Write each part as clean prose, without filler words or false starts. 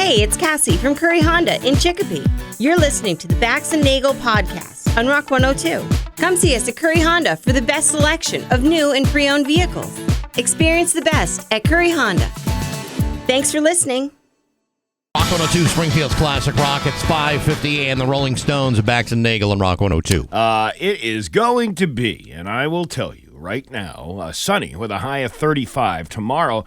Hey, it's Cassie from Curry Honda in Chicopee. You're listening to the Bax and Nagle podcast on Rock 102. Come see us at Curry Honda for the best selection of new and pre-owned vehicles. Experience the best at Curry Honda. Thanks for listening. Rock 102, Springfield's Classic Rock. It's 5:50 and the Rolling Stones, Bax and Nagle on Rock 102. It is going to be, and I will tell you right now, sunny with a high of 35. Tomorrow,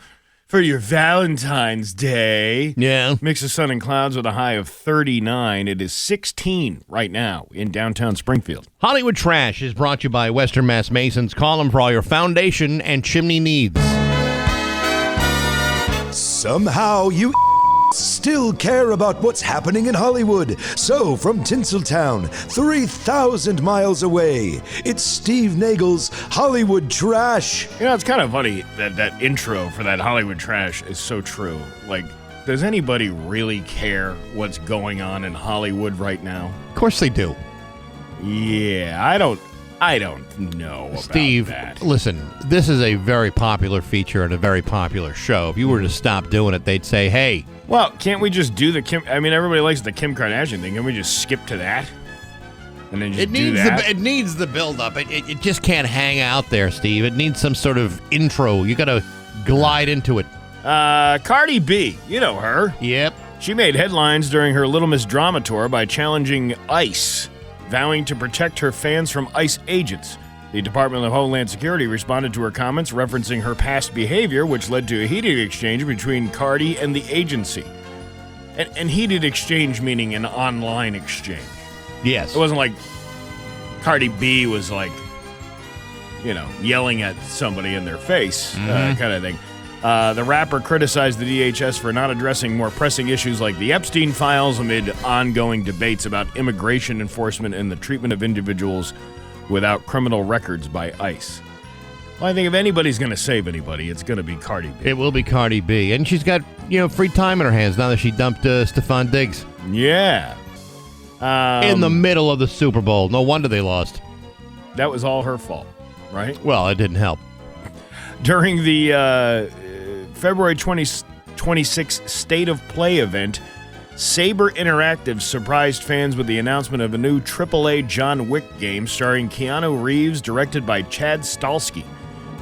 for your Valentine's Day, mix of sun and clouds with a high of 39. It is 16 right now in downtown Springfield. Hollywood Trash is brought to you by Western Mass Masons. Call them for all your foundation and chimney needs. Somehow you still care about what's happening in Hollywood. So, from Tinseltown, 3,000 miles away, it's Steve Nagle's Hollywood Trash. You know, it's kind of funny that intro for that Hollywood Trash is so true. Like, does anybody really care what's going on in Hollywood right now? Of course they do. Yeah, I don't know about Steve, that. Listen, this is a very popular feature and a very popular show. If you were to stop doing it, they'd say, hey. Well, can't we just do the Kim? I mean, everybody likes the Kim Kardashian thing. Can we just skip to that? And then just do that? It needs the build-up. It just can't hang out there, Steve. It needs some sort of intro. You got to glide into it. Cardi B, you know her. Yep. She made headlines during her Little Miss Drama tour by challenging ICE, vowing to protect her fans from ICE agents. The Department of Homeland Security responded to her comments referencing her past behavior, which led to a heated exchange between Cardi and the agency. And heated exchange meaning an online exchange. Yes. It wasn't like Cardi B was like, yelling at somebody in their face, kind of thing. The rapper criticized the DHS for not addressing more pressing issues like the Epstein files amid ongoing debates about immigration enforcement and the treatment of individuals without criminal records by ICE. Well, I think if anybody's going to save anybody, it's going to be Cardi B. It will be Cardi B. And she's got, free time in her hands now that she dumped Stephon Diggs. Yeah. In the middle of the Super Bowl. No wonder they lost. That was all her fault, right? Well, it didn't help. During the February 26th State of Play event, Saber Interactive surprised fans with the announcement of a new AAA John Wick game starring Keanu Reeves, directed by Chad Stahelski.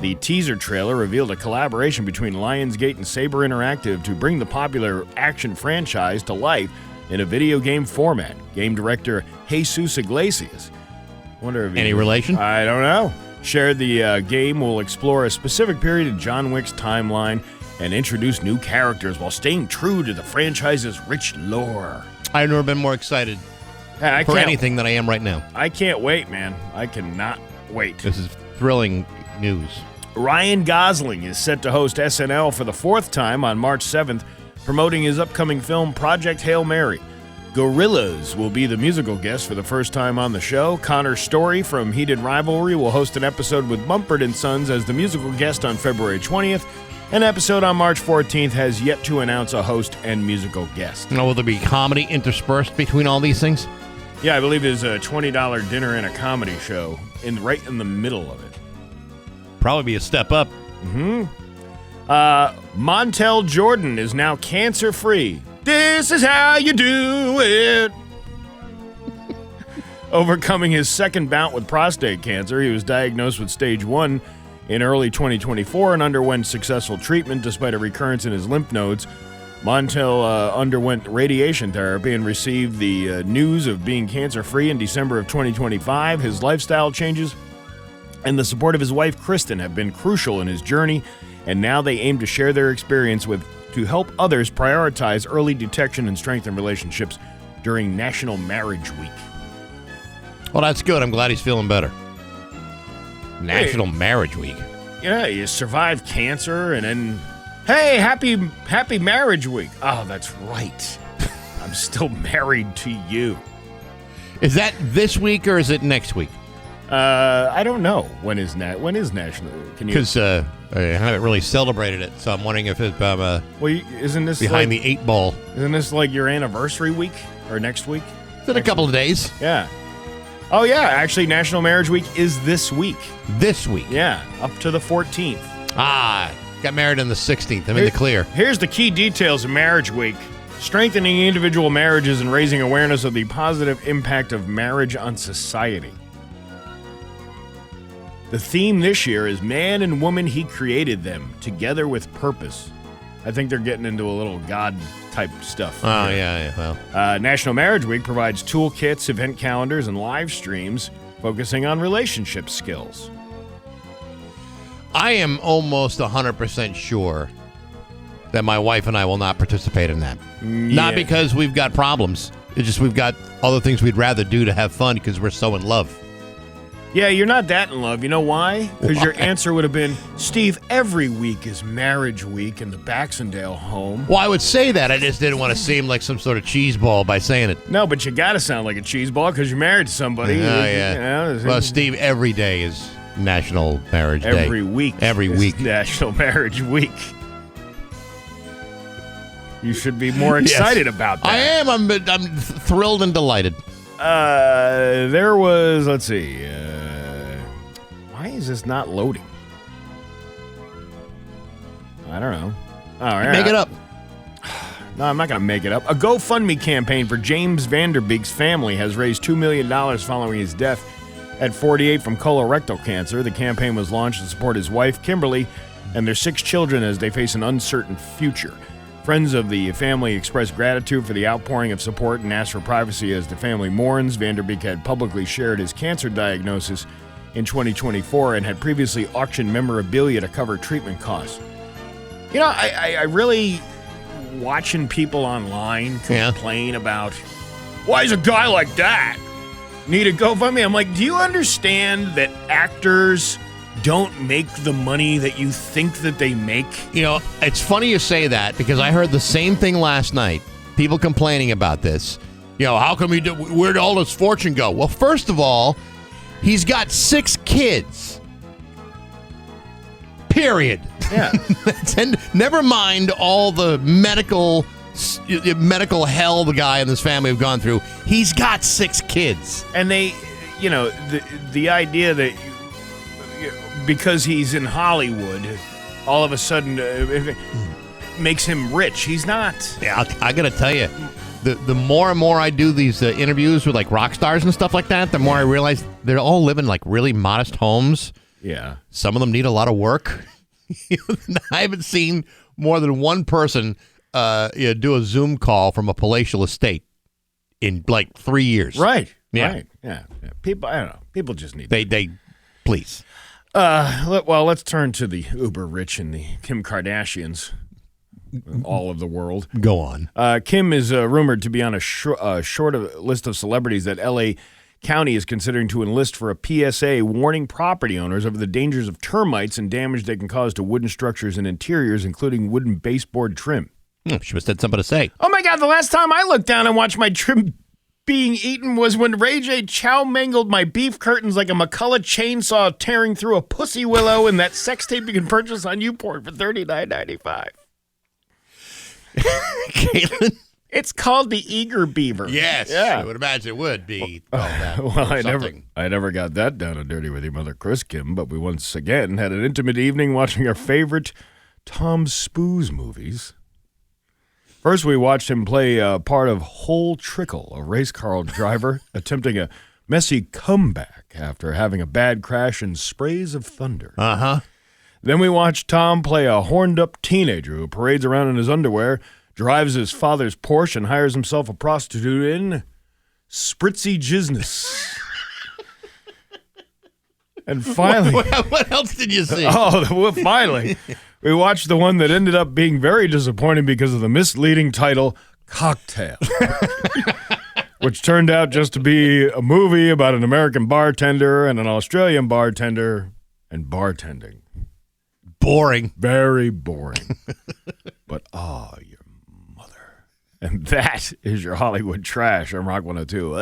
The teaser trailer revealed a collaboration between Lionsgate and Saber Interactive to bring the popular action franchise to life in a video game format. Game director Jesus Iglesias. Wonder if any relation? I don't know. Shared the game will explore a specific period in John Wick's timeline and introduce new characters while staying true to the franchise's rich lore. I've never been more excited for anything than I am right now. I can't wait, man. I cannot wait. This is thrilling news. Ryan Gosling is set to host SNL for the fourth time on March 7th, promoting his upcoming film Project Hail Mary. Gorillaz will be the musical guest for the first time on the show. Connor Story from Heated Rivalry will host an episode with Mumford & Sons as the musical guest on February 20th. An episode on March 14th has yet to announce a host and musical guest. Now, will there be comedy interspersed between all these things? Yeah, I believe there's a $20 dinner and a comedy show right in the middle of it. Probably be a step up. Montel Jordan is now cancer-free. This is how you do it. Overcoming his second bout with prostate cancer, he was diagnosed with stage 1 in early 2024 and underwent successful treatment despite a recurrence in his lymph nodes. Montel underwent radiation therapy and received the news of being cancer-free in December of 2025. His lifestyle changes and the support of his wife, Kristen, have been crucial in his journey, and now they aim to share their experience to help others prioritize early detection and strengthen relationships during National Marriage Week. Well, that's good. I'm glad he's feeling better. National Marriage Week. Yeah, you survive cancer and then, hey, happy Marriage Week. Oh, that's right. I'm still married to you. Is that this week or is it next week? I don't know. When is National? Can you? Because I haven't really celebrated it, so I'm wondering if it's isn't this behind the 8 ball? Isn't this like your anniversary week or next week? It's in a couple of days. Yeah. Oh yeah, actually, National Marriage Week is this week. This week. Yeah, up to the 14th. Got married on the 16th. I'm in the clear. Here's the key details of Marriage Week. strengthening individual marriages and raising awareness of the positive impact of marriage on society. The theme this year is Man and Woman He Created Them, Together with Purpose. I think they're getting into a little God-type stuff. Oh, yeah, well. National Marriage Week provides toolkits, event calendars, and live streams focusing on relationship skills. I am almost 100% sure that my wife and I will not participate in that. Not because we've got problems. It's just we've got other things we'd rather do to have fun because we're so in love. Yeah, you're not that in love. You know why? Because your answer would have been, Steve, every week is marriage week in the Bax and Nagle home. Well, I would say that. I just didn't want to seem like some sort of cheeseball by saying it. No, but you got to sound like a cheeseball because you're married to somebody. Oh, yeah. Well, Steve, every day is National Marriage Day. Every week. Every week. National Marriage Week. You should be more excited about that. I am. I'm thrilled and delighted. There was, let's see. Why is this not loading? I don't know. All right. Make it up. No, I'm not going to make it up. A GoFundMe campaign for James Vanderbeek's family has raised $2 million following his death at 48 from colorectal cancer. The campaign was launched to support his wife, Kimberly, and their 6 children as they face an uncertain future. Friends of the family expressed gratitude for the outpouring of support and asked for privacy as the family mourns. Vanderbeek had publicly shared his cancer diagnosis in 2024 and had previously auctioned memorabilia to cover treatment costs. You know, I really, watching people online complain about, why is a guy like that need a GoFundMe? I'm like, do you understand that actors don't make the money that you think that they make? You know, it's funny you say that because I heard the same thing last night. People complaining about this. You know, how come where'd all his fortune go? Well, first of all, he's got 6 kids. Period. Yeah. And never mind all the medical hell the guy and his family have gone through. He's got 6 kids. And they, you know, the idea that because he's in Hollywood, all of a sudden it makes him rich. He's not. Yeah, I got to tell you, the more and more I do these interviews with like rock stars and stuff like that, the more I realize they're all living like really modest homes. Yeah. Some of them need a lot of work. I haven't seen more than one person do a Zoom call from a palatial estate in like 3 years. Right. Yeah. Right. Yeah. People, I don't know. People just need. They please. Well, let's turn to the uber rich and the Kim Kardashians, all of the world. Go on. Kim is rumored to be on a short list of celebrities that L.A. County is considering to enlist for a PSA warning property owners of the dangers of termites and damage they can cause to wooden structures and interiors, including wooden baseboard trim. She must have had something to say. Oh, my God. The last time I looked down and watched my trim being eaten was when Ray J. Chow mangled my beef curtains like a McCullough chainsaw tearing through a pussy willow in that sex tape you can purchase on YouPorn for $39.95. Caitlin? It's called the Eager Beaver. Yes. Yeah. I would imagine it would be called that. Well, I never got that down and dirty with your mother, Chris Kim, but we once again had an intimate evening watching our favorite Tom Spooz movies. First, we watched him play part of Whole Trickle, a race car driver attempting a messy comeback after having a bad crash in sprays of thunder. Uh-huh. Then we watched Tom play a horned-up teenager who parades around in his underwear, drives his father's Porsche, and hires himself a prostitute in Spritzy Jizness. And finally... What else did you see? Oh, finally... We watched the one that ended up being very disappointing because of the misleading title, Cocktail, which turned out just to be a movie about an American bartender and an Australian bartender and bartending. Boring. Very boring. But, your mother. And that is your Hollywood trash on Rock 102.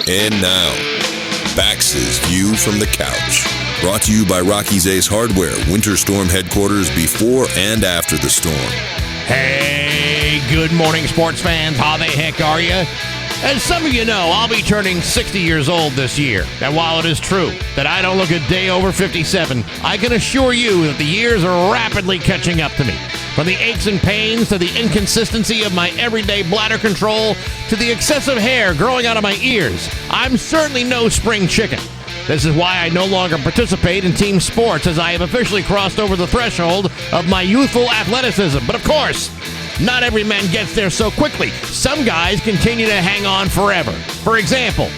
And now, Bax's View from the Couch. Brought to you by Rocky's Ace Hardware, Winter Storm headquarters before and after the storm. Hey, good morning, sports fans. How the heck are you? As some of you know, I'll be turning 60 years old this year. And while it is true that I don't look a day over 57, I can assure you that the years are rapidly catching up to me. From the aches and pains to the inconsistency of my everyday bladder control to the excessive hair growing out of my ears, I'm certainly no spring chicken. This is why I no longer participate in team sports, as I have officially crossed over the threshold of my youthful athleticism. But of course, not every man gets there so quickly. Some guys continue to hang on forever. For example,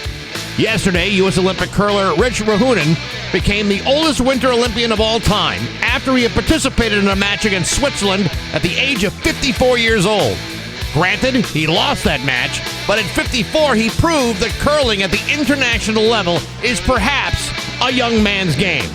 yesterday, U.S. Olympic curler Rich Rahunen became the oldest Winter Olympian of all time after he had participated in a match against Switzerland at the age of 54 years old. Granted, he lost that match, but at 54, he proved that curling at the international level is perhaps a young man's game.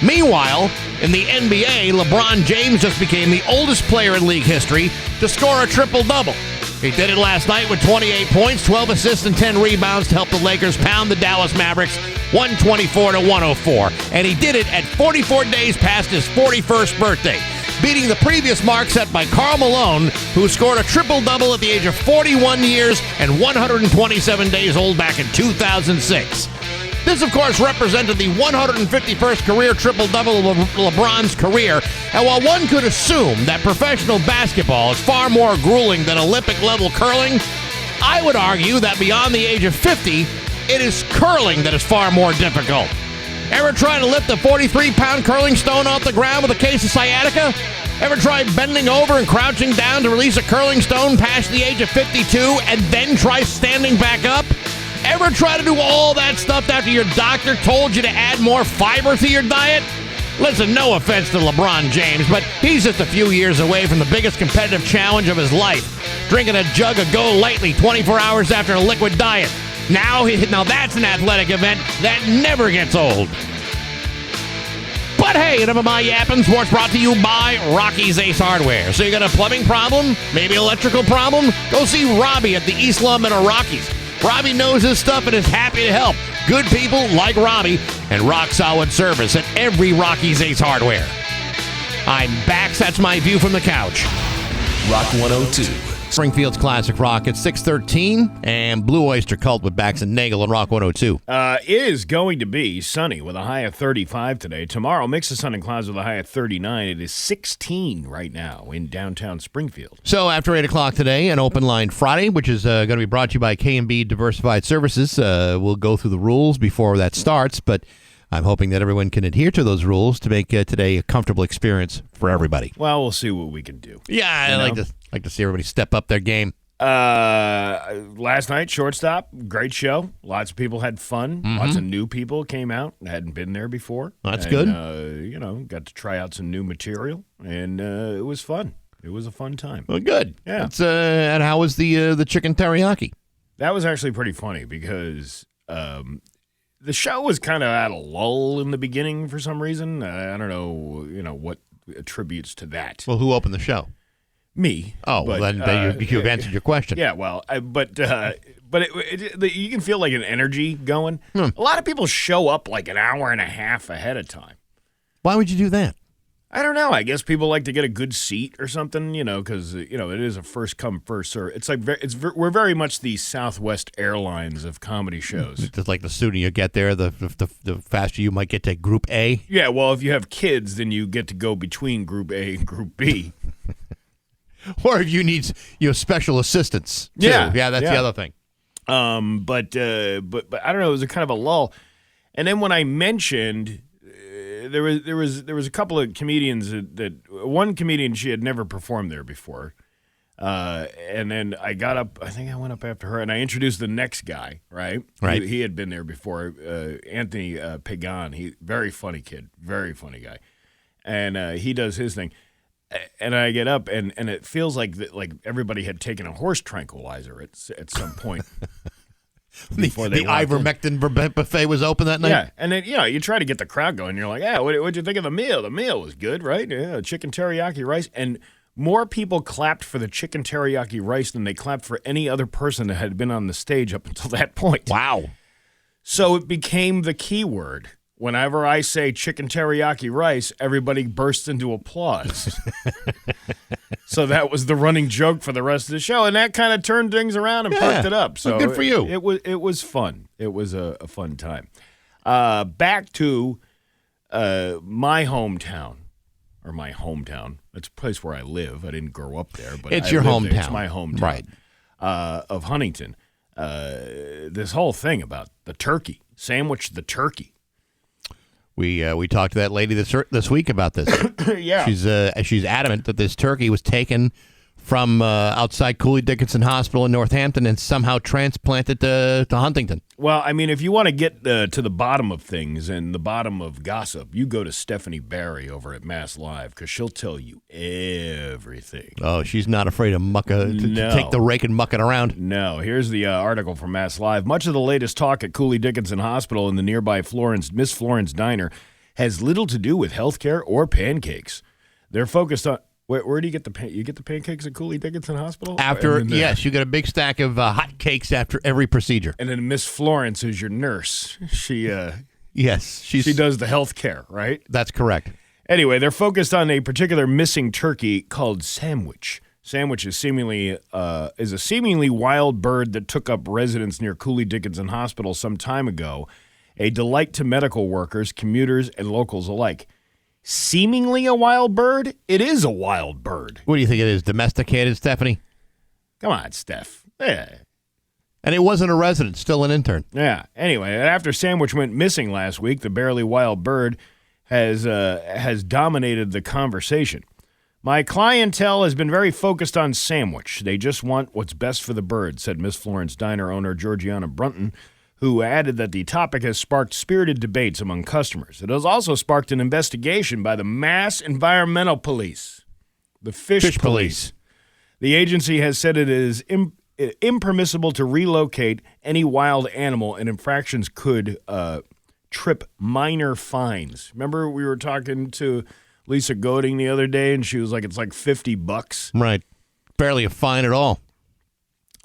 Meanwhile, in the NBA, LeBron James just became the oldest player in league history to score a triple-double. He did it last night with 28 points, 12 assists, and 10 rebounds to help the Lakers pound the Dallas Mavericks 124-104. And he did it at 44 days past his 41st birthday, beating the previous mark set by Karl Malone, who scored a triple-double at the age of 41 years and 127 days old back in 2006. This, of course, represented the 151st career triple-double of LeBron's career, and while one could assume that professional basketball is far more grueling than Olympic-level curling, I would argue that beyond the age of 50, it is curling that is far more difficult. Ever try to lift a 43-pound curling stone off the ground with a case of sciatica? Ever tried bending over and crouching down to release a curling stone past the age of 52 and then try standing back up? Ever try to do all that stuff after your doctor told you to add more fiber to your diet? Listen, no offense to LeBron James, but he's just a few years away from the biggest competitive challenge of his life, drinking a jug of Go Lightly 24 hours after a liquid diet. Now that's an athletic event that never gets old. But hey, enough of my yapping. Sports brought to you by Rocky's Ace Hardware. So you got a plumbing problem? Maybe electrical problem? Go see Robbie at the East Lubbock Rockies. Robbie knows his stuff and is happy to help. Good people like Robbie and rock-solid service at every Rocky's Ace Hardware. I'm Bax. That's my view from the couch. Rock 102. Springfield's Classic Rock at 6:13, and Blue Oyster Cult with Bax and Nagle on Rock 102. It is going to be sunny with a high of 35 today. Tomorrow, mix of sun and clouds with a high of 39. It is 16 right now in downtown Springfield. So after 8 o'clock today, an open line Friday, which is going to be brought to you by K&B Diversified Services. We'll go through the rules before that starts, but I'm hoping that everyone can adhere to those rules to make today a comfortable experience for everybody. Well, we'll see what we can do. Yeah, I like to see everybody step up their game. Last night, Shortstop, great show. Lots of people had fun. Lots of new people came out and hadn't been there before. That's good. Got to try out some new material, and it was fun. It was a fun time. Well, good. Yeah. And how was the chicken teriyaki? That was actually pretty funny because the show was kind of at a lull in the beginning for some reason. I don't know, what attributes to that. Well, who opened the show? Me. Oh, but, well, then you've answered your question. Yeah, well, but you can feel like an energy going. A lot of people show up like an hour and a half ahead of time. Why would you do that? I don't know. I guess people like to get a good seat or something, because it is a first come first serve. It's like we're very much the Southwest Airlines of comedy shows. It's like the sooner you get there, the faster you might get to Group A. Yeah, well, if you have kids, then you get to go between Group A and Group B. Or if you need special assistance. Too. Yeah, that's the other thing. But I don't know. It was a kind of a lull, and then when I mentioned. There was a couple of comedians that one comedian, she had never performed there before, and then I got up. I think I went up after her, and I introduced the next guy. Right. He had been there before. Anthony Pagan. He very funny kid, very funny guy, and he does his thing. And I get up, and it feels like everybody had taken a horse tranquilizer at some point. The ivermectin buffet was open that night? Yeah, and then, you try to get the crowd going. You're like, what'd you think of the meal? The meal was good, right? Yeah, chicken teriyaki rice. And more people clapped for the chicken teriyaki rice than they clapped for any other person that had been on the stage up until that point. Wow. So it became the key word. Whenever I say chicken teriyaki rice, everybody bursts into applause. So that was the running joke for the rest of the show, and that kind of turned things around and perked it up. So good for you. It was fun. It was a fun time. Back to my hometown, or my hometown. It's a place where I live. I didn't grow up there, but It's I your live there. hometown. It's my hometown, Right. Of Huntington. This whole thing about the turkey sandwich, the turkey. We talked to that lady this week about this. Yeah, She's adamant that this turkey was taken from outside Cooley Dickinson Hospital in Northampton and somehow transplanted to Huntington. Well, I mean, if you want to get to the bottom of things and the bottom of gossip, you go to Stephanie Barry over at Mass Live because she'll tell you everything. Oh, she's not afraid of to No. take the rake and muck it around. No, here's the article from Mass Live. Much of the latest talk at Cooley Dickinson Hospital and the nearby Miss Florence Diner has little to do with healthcare or pancakes. They're focused on... Where do you get the pancakes at Cooley Dickinson Hospital? Yes, you get a big stack of hot cakes after every procedure. And then Miss Florence is your nurse. She She does the health care, right? That's correct. Anyway, they're focused on a particular missing turkey called Sandwich. Sandwich is a seemingly wild bird that took up residence near Cooley Dickinson Hospital some time ago, a delight to medical workers, commuters, and locals alike. Seemingly a wild bird? It is a wild bird. What do you think it is? Domesticated, Stephanie? Come on, Steph. Yeah. And it wasn't a resident, still an intern. Yeah. Anyway, after Sandwich went missing last week, the barely wild bird has dominated the conversation. My clientele has been very focused on Sandwich. They just want what's best for the bird, said Miss Florence Diner owner Georgiana Brunton, who added that the topic has sparked spirited debates among customers. It has also sparked an investigation by the Mass Environmental Police, the Fish Police. The agency has said it is impermissible to relocate any wild animal, and infractions could trip minor fines. Remember we were talking to Lisa Goding the other day, and she was like, it's like $50. Right. Barely a fine at all.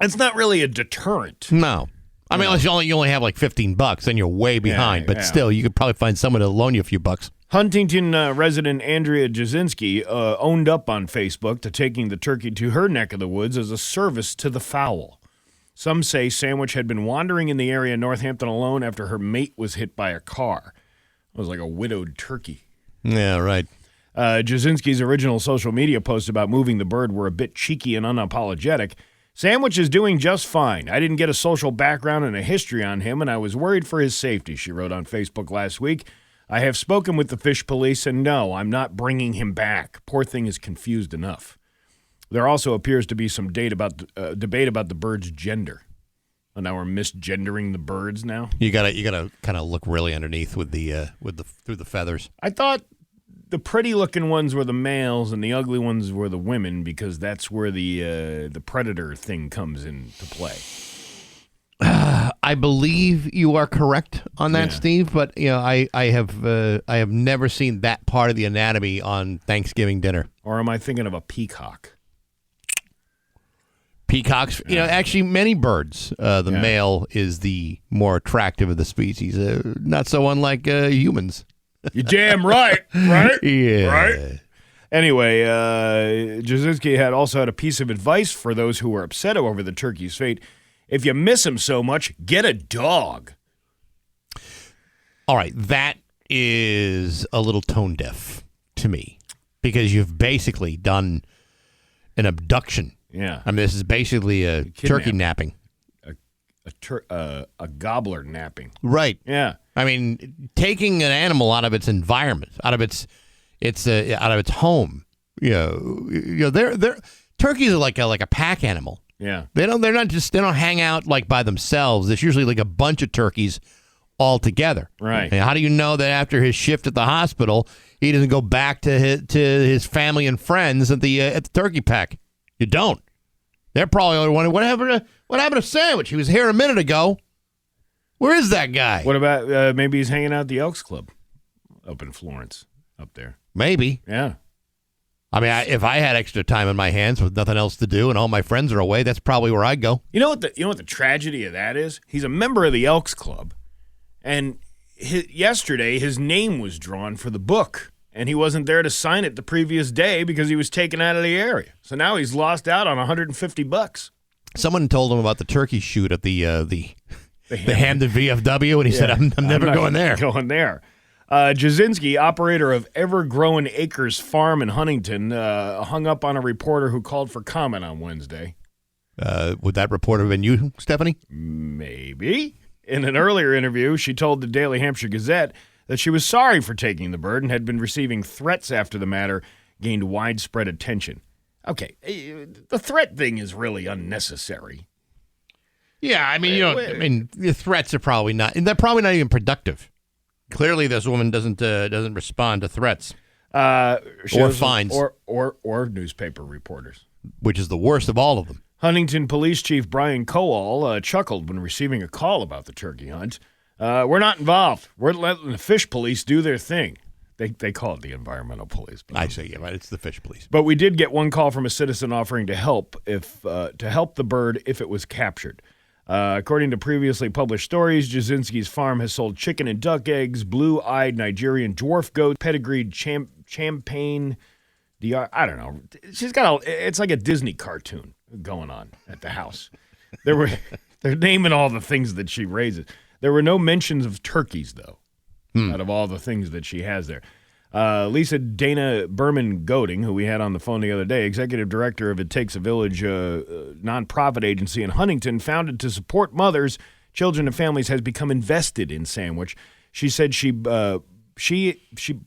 It's not really a deterrent. No. I mean, unless you only have like $15, then you're way behind. But still, you could probably find someone to loan you a few bucks. Huntington resident Andrea Jasinski owned up on Facebook to taking the turkey to her neck of the woods as a service to the fowl. Some say Sandwich had been wandering in the area in Northampton alone after her mate was hit by a car. It was like a widowed turkey. Yeah, right. Jasinski's original social media posts about moving the bird were a bit cheeky and unapologetic. Sandwich is doing just fine. I didn't get a social background and a history on him, and I was worried for his safety, she wrote on Facebook last week. I have spoken with the Fish Police, and no, I'm not bringing him back. Poor thing is confused enough. There also appears to be some debate about the bird's gender. And now we're misgendering the birds now. You gotta kind of look really underneath with through the feathers. I thought the pretty-looking ones were the males and the ugly ones were the women because that's where the predator thing comes into play. I believe you are correct on that, Steve. But I have never seen that part of the anatomy on Thanksgiving dinner. Or am I thinking of a peacock? Peacocks, actually many birds, the male is the more attractive of the species. Not so unlike humans. You're damn right, right? Yeah. Right? Anyway, Jasinski had also had a piece of advice for those who were upset over the turkey's fate. If you miss him so much, get a dog. All right, that is a little tone deaf to me because you've basically done an abduction. Yeah. I mean, this is basically a turkey napping. A gobbler napping. Right. Yeah. I mean, taking an animal out of its environment, out of its home. They're turkeys are like a pack animal. Yeah. They don't hang out like by themselves. There's usually like a bunch of turkeys all together. Right. And how do you know that after his shift at the hospital, he doesn't go back to his family and friends at the turkey pack? You don't. They're probably wondering what happened to Sandwich? He was here a minute ago. Where is that guy? What about maybe he's hanging out at the Elks Club up in Florence, up there? Maybe. Yeah. I mean, if I had extra time in my hands with nothing else to do and all my friends are away, that's probably where I'd go. You know what the tragedy of that is? He's a member of the Elks Club, and yesterday his name was drawn for the book, and he wasn't there to sign it the previous day because he was taken out of the area. So now he's lost out on $150. Someone told him about the turkey shoot at the Hamden VFW, and he said, "I'm never going there." Going there. Jasinski, operator of Ever-Growing Acres Farm in Huntington, hung up on a reporter who called for comment on Wednesday. Would that reporter have been you, Stephanie? Maybe. In an earlier interview, she told the Daily Hampshire Gazette that she was sorry for taking the bird and had been receiving threats after the matter gained widespread attention. Okay, the threat thing is really unnecessary. Yeah, I mean, the threats are probably not, and they're probably not even productive. Clearly, this woman doesn't respond to threats or fines or newspaper reporters, which is the worst of all of them. Huntington Police Chief Brian Coal chuckled when receiving a call about the turkey hunt. We're not involved. We're letting the fish police do their thing. They call it the environmental police. I say, yeah, right. It's the fish police. But we did get one call from a citizen offering to help the bird if it was captured. According to previously published stories, Jasinski's farm has sold chicken and duck eggs, blue-eyed Nigerian dwarf goat, pedigreed champagne. I don't know. She's got it's like a Disney cartoon going on at the house. They're naming all the things that she raises. There were no mentions of turkeys, though, out of all the things that she has there. Lisa Dana Berman Goading, who we had on the phone the other day, executive director of It Takes a Village nonprofit agency in Huntington, founded to support mothers, children, and families, has become invested in Sandwich. She said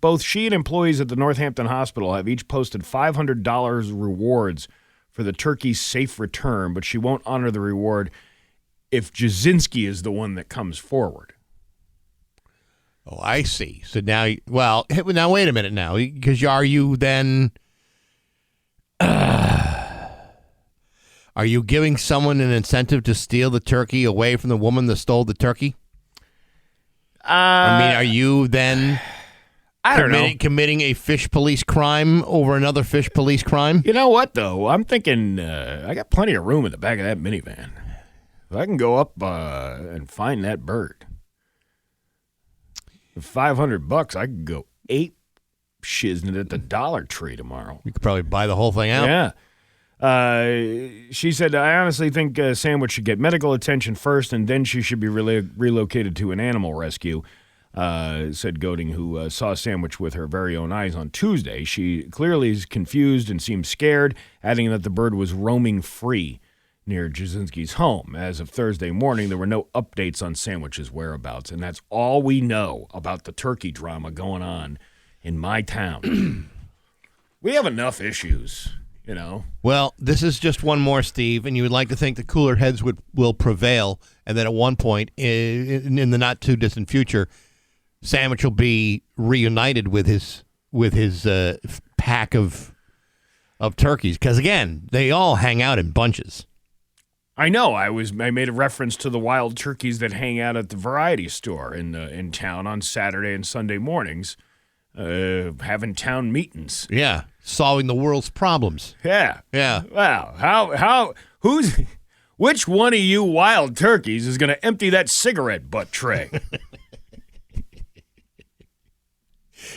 both she and employees at the Northampton Hospital have each posted $500 rewards for the turkey's safe return, but she won't honor the reward if Jasinski is the one that comes forward. Oh, I see. So now wait a minute now, because are you then? Are you giving someone an incentive to steal the turkey away from the woman that stole the turkey? Are you then? I don't know. Committing a fish police crime over another fish police crime? You know what, though? I'm thinking I got plenty of room in the back of that minivan. If I can go up and find that bird. For $500, I could go ape shiznit at the Dollar Tree tomorrow. You could probably buy the whole thing out. Yeah. She said, I honestly think Sandwich should get medical attention first, and then she should be relocated to an animal rescue, said Goading, who saw Sandwich with her very own eyes on Tuesday. She clearly is confused and seems scared, adding that the bird was roaming free near Jasinski's home. As of Thursday morning, there were no updates on Sandwich's whereabouts, and that's all we know about the turkey drama going on in my town. We have enough issues, you know. Well, this is just one more, Steve, and you would like to think the cooler heads will prevail, and that at one point in the not-too-distant future, Sandwich will be reunited with his pack of turkeys, because, again, they all hang out in bunches. I know. I made a reference to the wild turkeys that hang out at the variety store in town on Saturday and Sunday mornings, having town meetings. Yeah, solving the world's problems. Yeah. Yeah. Wow. Which one of you wild turkeys is going to empty that cigarette butt tray?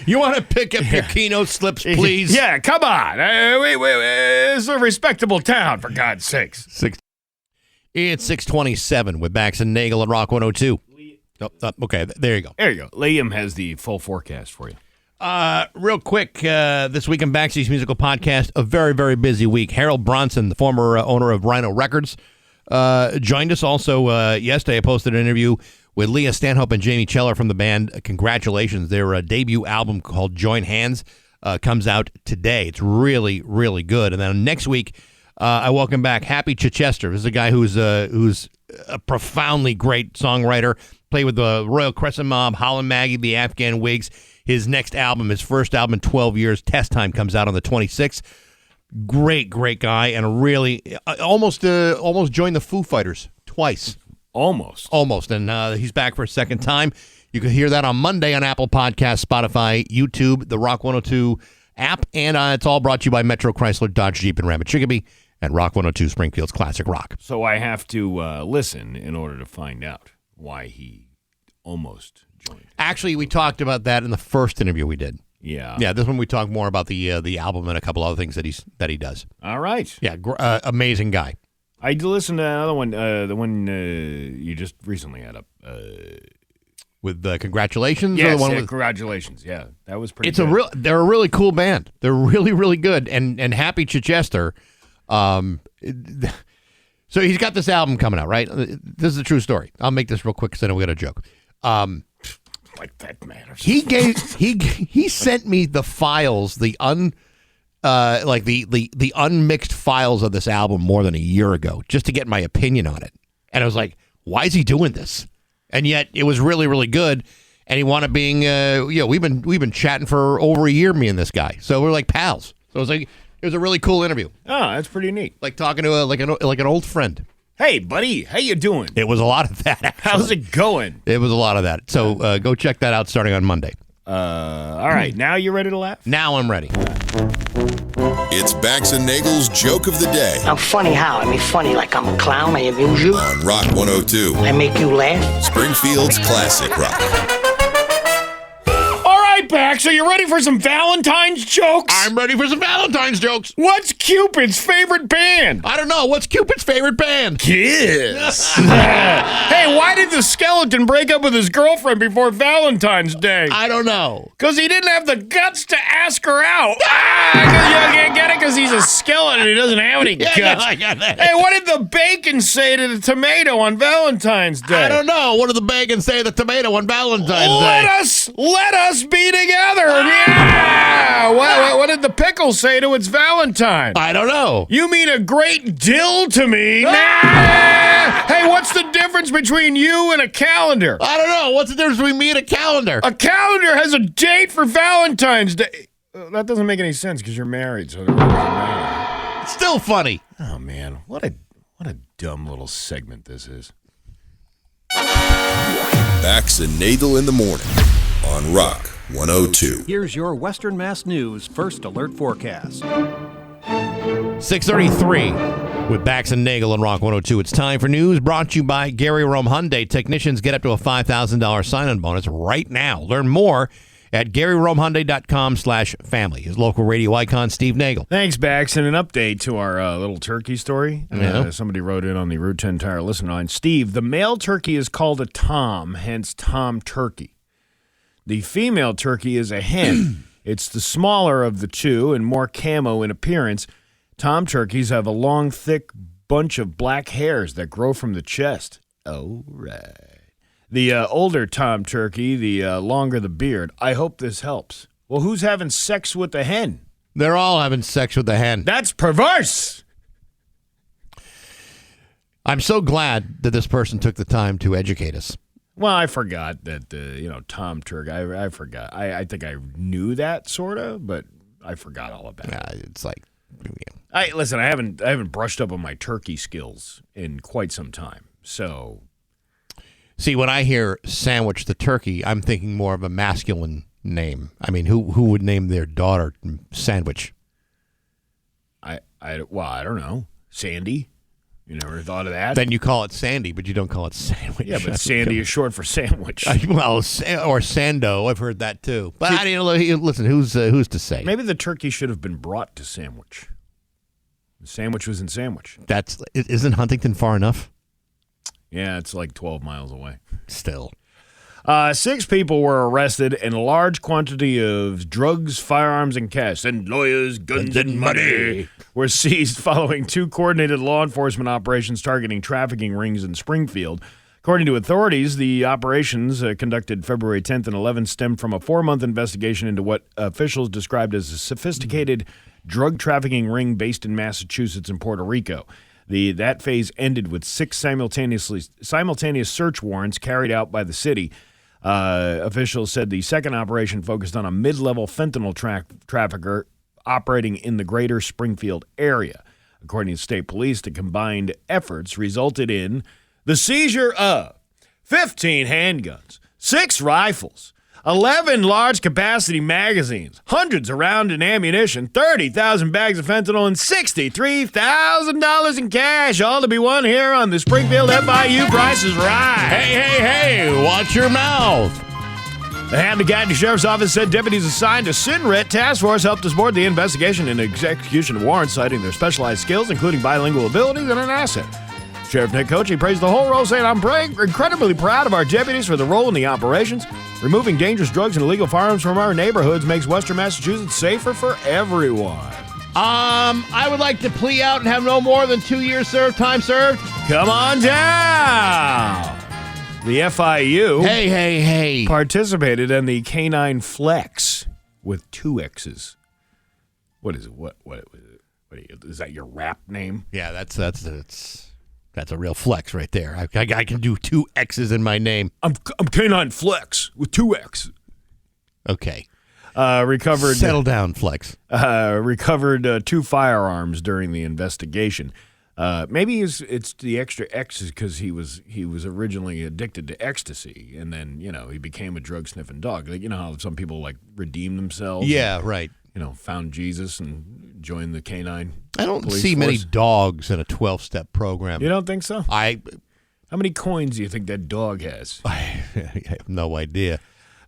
You want to pick up your Keno slips, please? Yeah, come on. It's a respectable town, for God's sakes. It's 6:27 with Bax and Nagle at Rock 102. Okay, there you go. There you go. Liam has the full forecast for you. Real quick, this week in Baxi's Musical Podcast, a very, very busy week. Harold Bronson, the former owner of Rhino Records, joined us. Also, yesterday I posted an interview with Leah Stanhope and Jamie Cheller from the band. Congratulations. Their debut album called Join Hands comes out today. It's really, really good. And then next week, I welcome back Happy Chichester. This is a guy who's a profoundly great songwriter. Played with the Royal Crescent Mob, Holland Maggie, the Afghan Wigs. His next album, his first album in 12 years, Test Time, comes out on the 26th. Great guy, and really almost joined the Foo Fighters twice. Almost. And he's back for a second time. You can hear that on Monday on Apple Podcasts, Spotify, YouTube, the Rock 102 app, and it's all brought to you by Metro Chrysler, Dodge, Jeep, and Ram Chicopee, and Rock 102 Springfield's Classic Rock. So I have to listen in order to find out why he almost joined. Actually, we talked about that in the first interview we did. Yeah. Yeah, this one we talked more about the album and a couple other things that he does. All right. Yeah, amazing guy. I listened to another one, the one you just recently had up. with Congratulations. Yes, or the one yeah, with, congratulations. Yeah, that was pretty it's good. they're a really cool band. They're really, really good. And Happy Chichester, so he's got this album coming out, right? This is a true story. I'll make this real quick because I know we got a joke. Like that matters. He sent me the files, the unmixed files of this album more than a year ago, just to get my opinion on it. And I was like, why is he doing this? And yet it was really, really good. And he wound up being, we've been chatting for over a year, me and this guy. So we're like pals. So it was a really cool interview. Oh, that's pretty neat. Like talking to like an old friend. Hey, buddy, how you doing? It was a lot of that. Actually. How's it going? It was a lot of that. So go check that out starting on Monday. All right, now you ready to laugh? Now I'm ready. It's Bax and Nagle's Joke of the Day I'm funny how? I mean funny like I'm a clown, I amuse you, on Rock 102, I make you laugh. Springfield's classic rock. All right, Bax, are you ready for some Valentine's jokes? I'm ready for some Valentine's jokes. What's Cupid's favorite band? I don't know. What's Cupid's favorite band? Kiss. Hey, why did the skeleton break up with his girlfriend before Valentine's Day? I don't know. Because he didn't have the guts to ask her out. You get it? Because he's a skeleton. He doesn't have any guts. Yeah, I got that. Hey, what did the bacon say to the tomato on Valentine's Day? I don't know. What did the bacon say to the tomato on Valentine's Day? Let us be together. Yeah. What did the pickle say to its Valentine? I don't know. You mean a great dill to me? Nah. Hey, what's the difference between you and a calendar? I don't know. What's the difference between me and a calendar? A calendar has a date for Valentine's Day. That doesn't make any sense because you're married, so it really doesn't matter. It's still funny. Oh man, what a dumb little segment this is. Bax and Nagle in the morning on Rock 102. Here's your Western Mass News First Alert Forecast. 6:33 with Bax and Nagle on Rock 102. It's time for news brought to you by Gary Rome Hyundai. Technicians get up to a $5,000 sign-on bonus right now. Learn more at GaryRomeHyundai.com/family. His local radio icon, Steve Nagle. Thanks, Bax. And an update to our little turkey story. Yeah. Somebody wrote in on the Route 10 Tire listener line. Steve, the male turkey is called a tom, hence tom turkey. The female turkey is a hen. It's the smaller of the two and more camo in appearance. Tom turkeys have a long, thick bunch of black hairs that grow from the chest. Oh, right. The older tom turkey, the longer the beard. I hope this helps. Well, who's having sex with the hen? They're all having sex with the hen. That's perverse. I'm so glad that this person took the time to educate us. Well, I forgot that, Tom Turkey. I forgot. I think I knew that, sort of, but I forgot all about it. It's like... Listen, I haven't brushed up on my turkey skills in quite some time, so... See, when I hear Sandwich the Turkey, I'm thinking more of a masculine name. I mean, who would name their daughter Sandwich? I don't know. Sandy? You never thought of that? Then you call it Sandy, but you don't call it Sandwich. Yeah, but Sandy is short for sandwich. Or Sando. I've heard that too. But listen, who's to say? Maybe the turkey should have been brought to Sandwich. The sandwich was in Sandwich. Isn't Huntington far enough? Yeah, it's like 12 miles away. Still. 6 people were arrested and a large quantity of drugs, firearms, and cash, and lawyers, guns, and money were seized following 2 coordinated law enforcement operations targeting trafficking rings in Springfield. According to authorities, the operations conducted February 10th and 11th stemmed from a 4-month investigation into what officials described as a sophisticated drug trafficking ring based in Massachusetts and Puerto Rico. That phase ended with 6 simultaneous search warrants carried out by the city. Officials said the second operation focused on a mid-level fentanyl trafficker operating in the greater Springfield area. According to state police, the combined efforts resulted in the seizure of 15 handguns, 6 rifles, 11 large-capacity magazines, hundreds of rounds in ammunition, 30,000 bags of fentanyl, and $63,000 in cash, all to be won here on the Springfield FIU Price is Right. Hey, watch your mouth. The Hampton County Sheriff's Office said deputies assigned to SINRET task force helped to support the investigation and execution of warrants, citing their specialized skills, including bilingual abilities and an asset. Sheriff Nick Coach, he praised the whole role, saying, I'm incredibly proud of our deputies for the role in the operations. Removing dangerous drugs and illegal firearms from our neighborhoods makes Western Massachusetts safer for everyone. I would like to plea out and have no more than 2 years time served. Come on down. The FIU Hey. participated in the Canine Flex with 2 X's. What is it? What is that your rap name? Yeah, that's a real flex right there. I can do 2 X's in my name. I'm Canine Flex with 2 X's. Okay. Recovered. Settle down, flex. Recovered 2 firearms during the investigation. Maybe it's the extra X's because he was originally addicted to ecstasy, and then he became a drug sniffing dog. Like, you know how some people like redeem themselves. Yeah, right. Found Jesus and joined the canine. I don't police see force. many dogs in a 12-step program. You don't think so? How many coins do you think that dog has? I have no idea.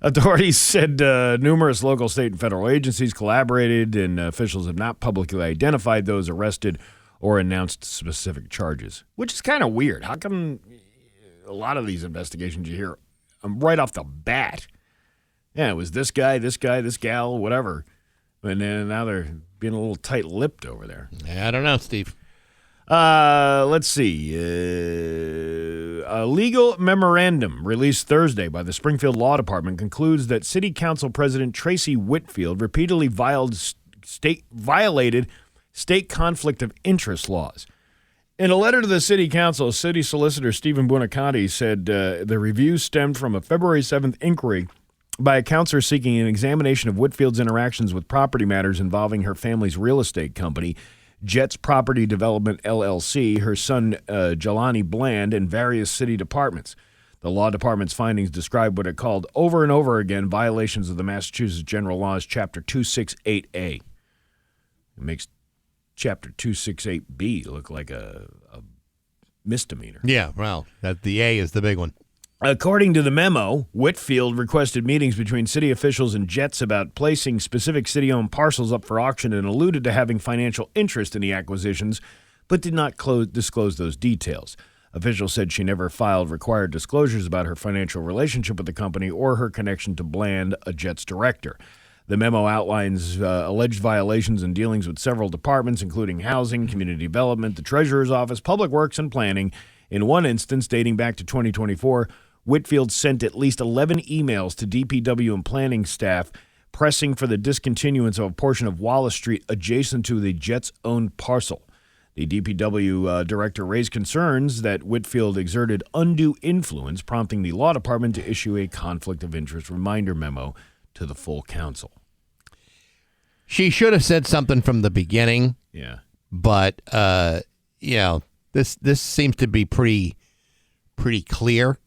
Authorities said numerous local, state, and federal agencies collaborated, and officials have not publicly identified those arrested or announced specific charges, which is kind of weird. How come a lot of these investigations you hear right off the bat? Yeah, it was this guy, this gal, whatever. And then now they're being a little tight-lipped over there. I don't know, Steve. Let's see. A legal memorandum released Thursday by the Springfield Law Department concludes that City Council President Tracy Whitfield repeatedly violated state conflict of interest laws. In a letter to the City Council, City Solicitor Stephen Buonaconti said the review stemmed from a February 7th inquiry by a counselor seeking an examination of Whitfield's interactions with property matters involving her family's real estate company, Jets Property Development, LLC, her son, Jelani Bland, and various city departments. The law department's findings describe what it called over and over again violations of the Massachusetts General Laws, Chapter 268A. It makes Chapter 268B look like a misdemeanor. Yeah, well, the A is the big one. According to the memo, Whitfield requested meetings between city officials and Jets about placing specific city-owned parcels up for auction and alluded to having financial interest in the acquisitions, but did not disclose those details. Officials said she never filed required disclosures about her financial relationship with the company or her connection to Bland, a Jets director. The memo outlines alleged violations and dealings with several departments, including housing, community development, the treasurer's office, public works, and planning. In one instance, dating back to 2024, Whitfield sent at least 11 emails to DPW and planning staff pressing for the discontinuance of a portion of Wallace Street adjacent to the Jets-owned parcel. The DPW director raised concerns that Whitfield exerted undue influence, prompting the law department to issue a conflict of interest reminder memo to the full council. She should have said something from the beginning. Yeah. But, this seems to be pretty clear.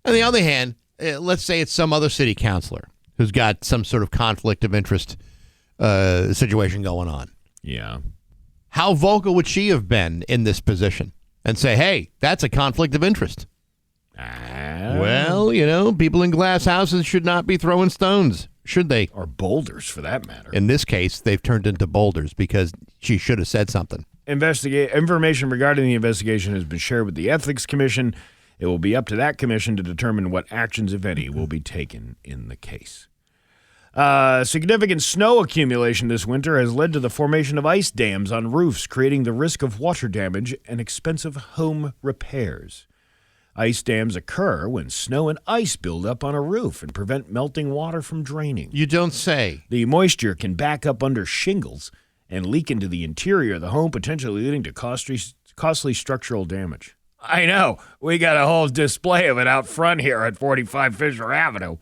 On the other hand, let's say it's some other city councilor who's got some sort of conflict of interest situation going on. Yeah. How vocal would she have been in this position and say, hey, that's a conflict of interest? Well, people in glass houses should not be throwing stones, should they? Or boulders, for that matter. In this case, they've turned into boulders because she should have said something. Information regarding the investigation has been shared with the Ethics Commission. It will be up to that commission to determine what actions, if any, will be taken in the case. Significant snow accumulation this winter has led to the formation of ice dams on roofs, creating the risk of water damage and expensive home repairs. Ice dams occur when snow and ice build up on a roof and prevent melting water from draining. You don't say. The moisture can back up under shingles and leak into the interior of the home, potentially leading to costly structural damage. I know. We got a whole display of it out front here at 45 Fisher Avenue.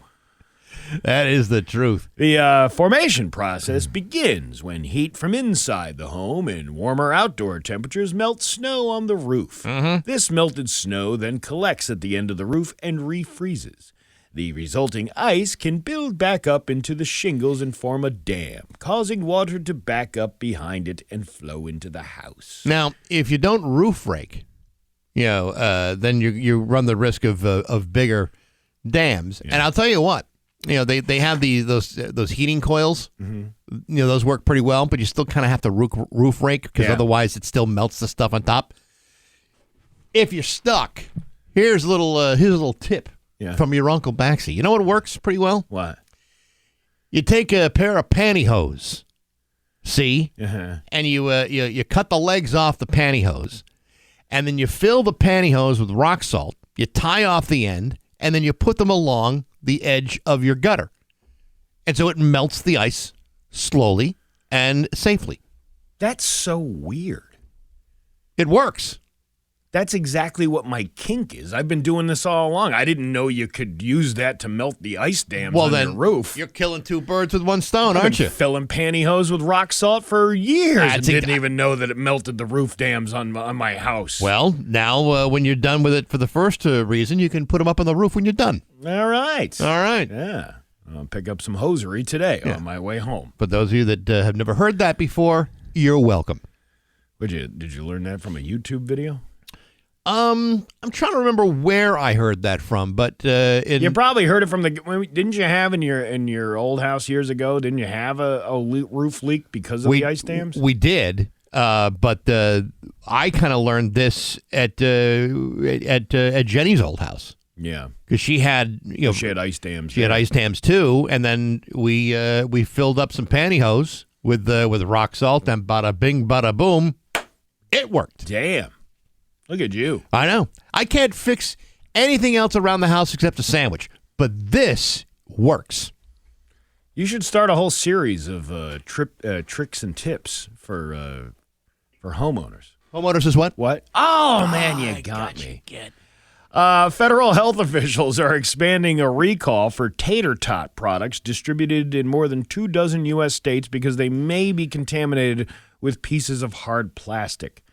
That is the truth. The formation process begins when heat from inside the home and warmer outdoor temperatures melt snow on the roof. Mm-hmm. This melted snow then collects at the end of the roof and refreezes. The resulting ice can build back up into the shingles and form a dam, causing water to back up behind it and flow into the house. Now, if you don't roof rake, then you run the risk of bigger dams. Yeah. And I'll tell you what, they have those heating coils. Mm-hmm. Those work pretty well, but you still kind of have to roof rake because otherwise it still melts the stuff on top. if you're stuck, here's a little tip from your Uncle Baxi. You know what works pretty well? What? You take a pair of pantyhose, see, and you cut the legs off the pantyhose, and then you fill the pantyhose with rock salt. You tie off the end, and then you put them along the edge of your gutter. And so it melts the ice slowly and safely. That's so weird. It works. That's exactly what my kink is. I've been doing this all along. I didn't know you could use that to melt the ice dams on your roof. You're killing two birds with one stone, aren't you? Filling pantyhose with rock salt for years and didn't even know that it melted the roof dams on my house. Well, now when you're done with it for the first reason, you can put them up on the roof when you're done. All right. All right. Yeah. I'll pick up some hosiery today on my way home. For those of you that have never heard that before, you're welcome. Did you learn that from a YouTube video? I'm trying to remember where I heard that from, but you probably heard it from didn't you have in your old house years ago? Didn't you have a roof leak because of the ice dams? We did, but I kind of learned this at Jenny's old house. Yeah, because she had she had ice dams. She had ice dams too, and then we filled up some pantyhose with rock salt, and bada bing, bada boom, it worked. Damn. Look at you. I know. I can't fix anything else around the house except a sandwich, but this works. You should start a whole series of tricks and tips for homeowners. Homeowners is what? What? Oh, man, you got me. Federal health officials are expanding a recall for tater tot products distributed in more than 24 U.S. states because they may be contaminated with pieces of hard plastic.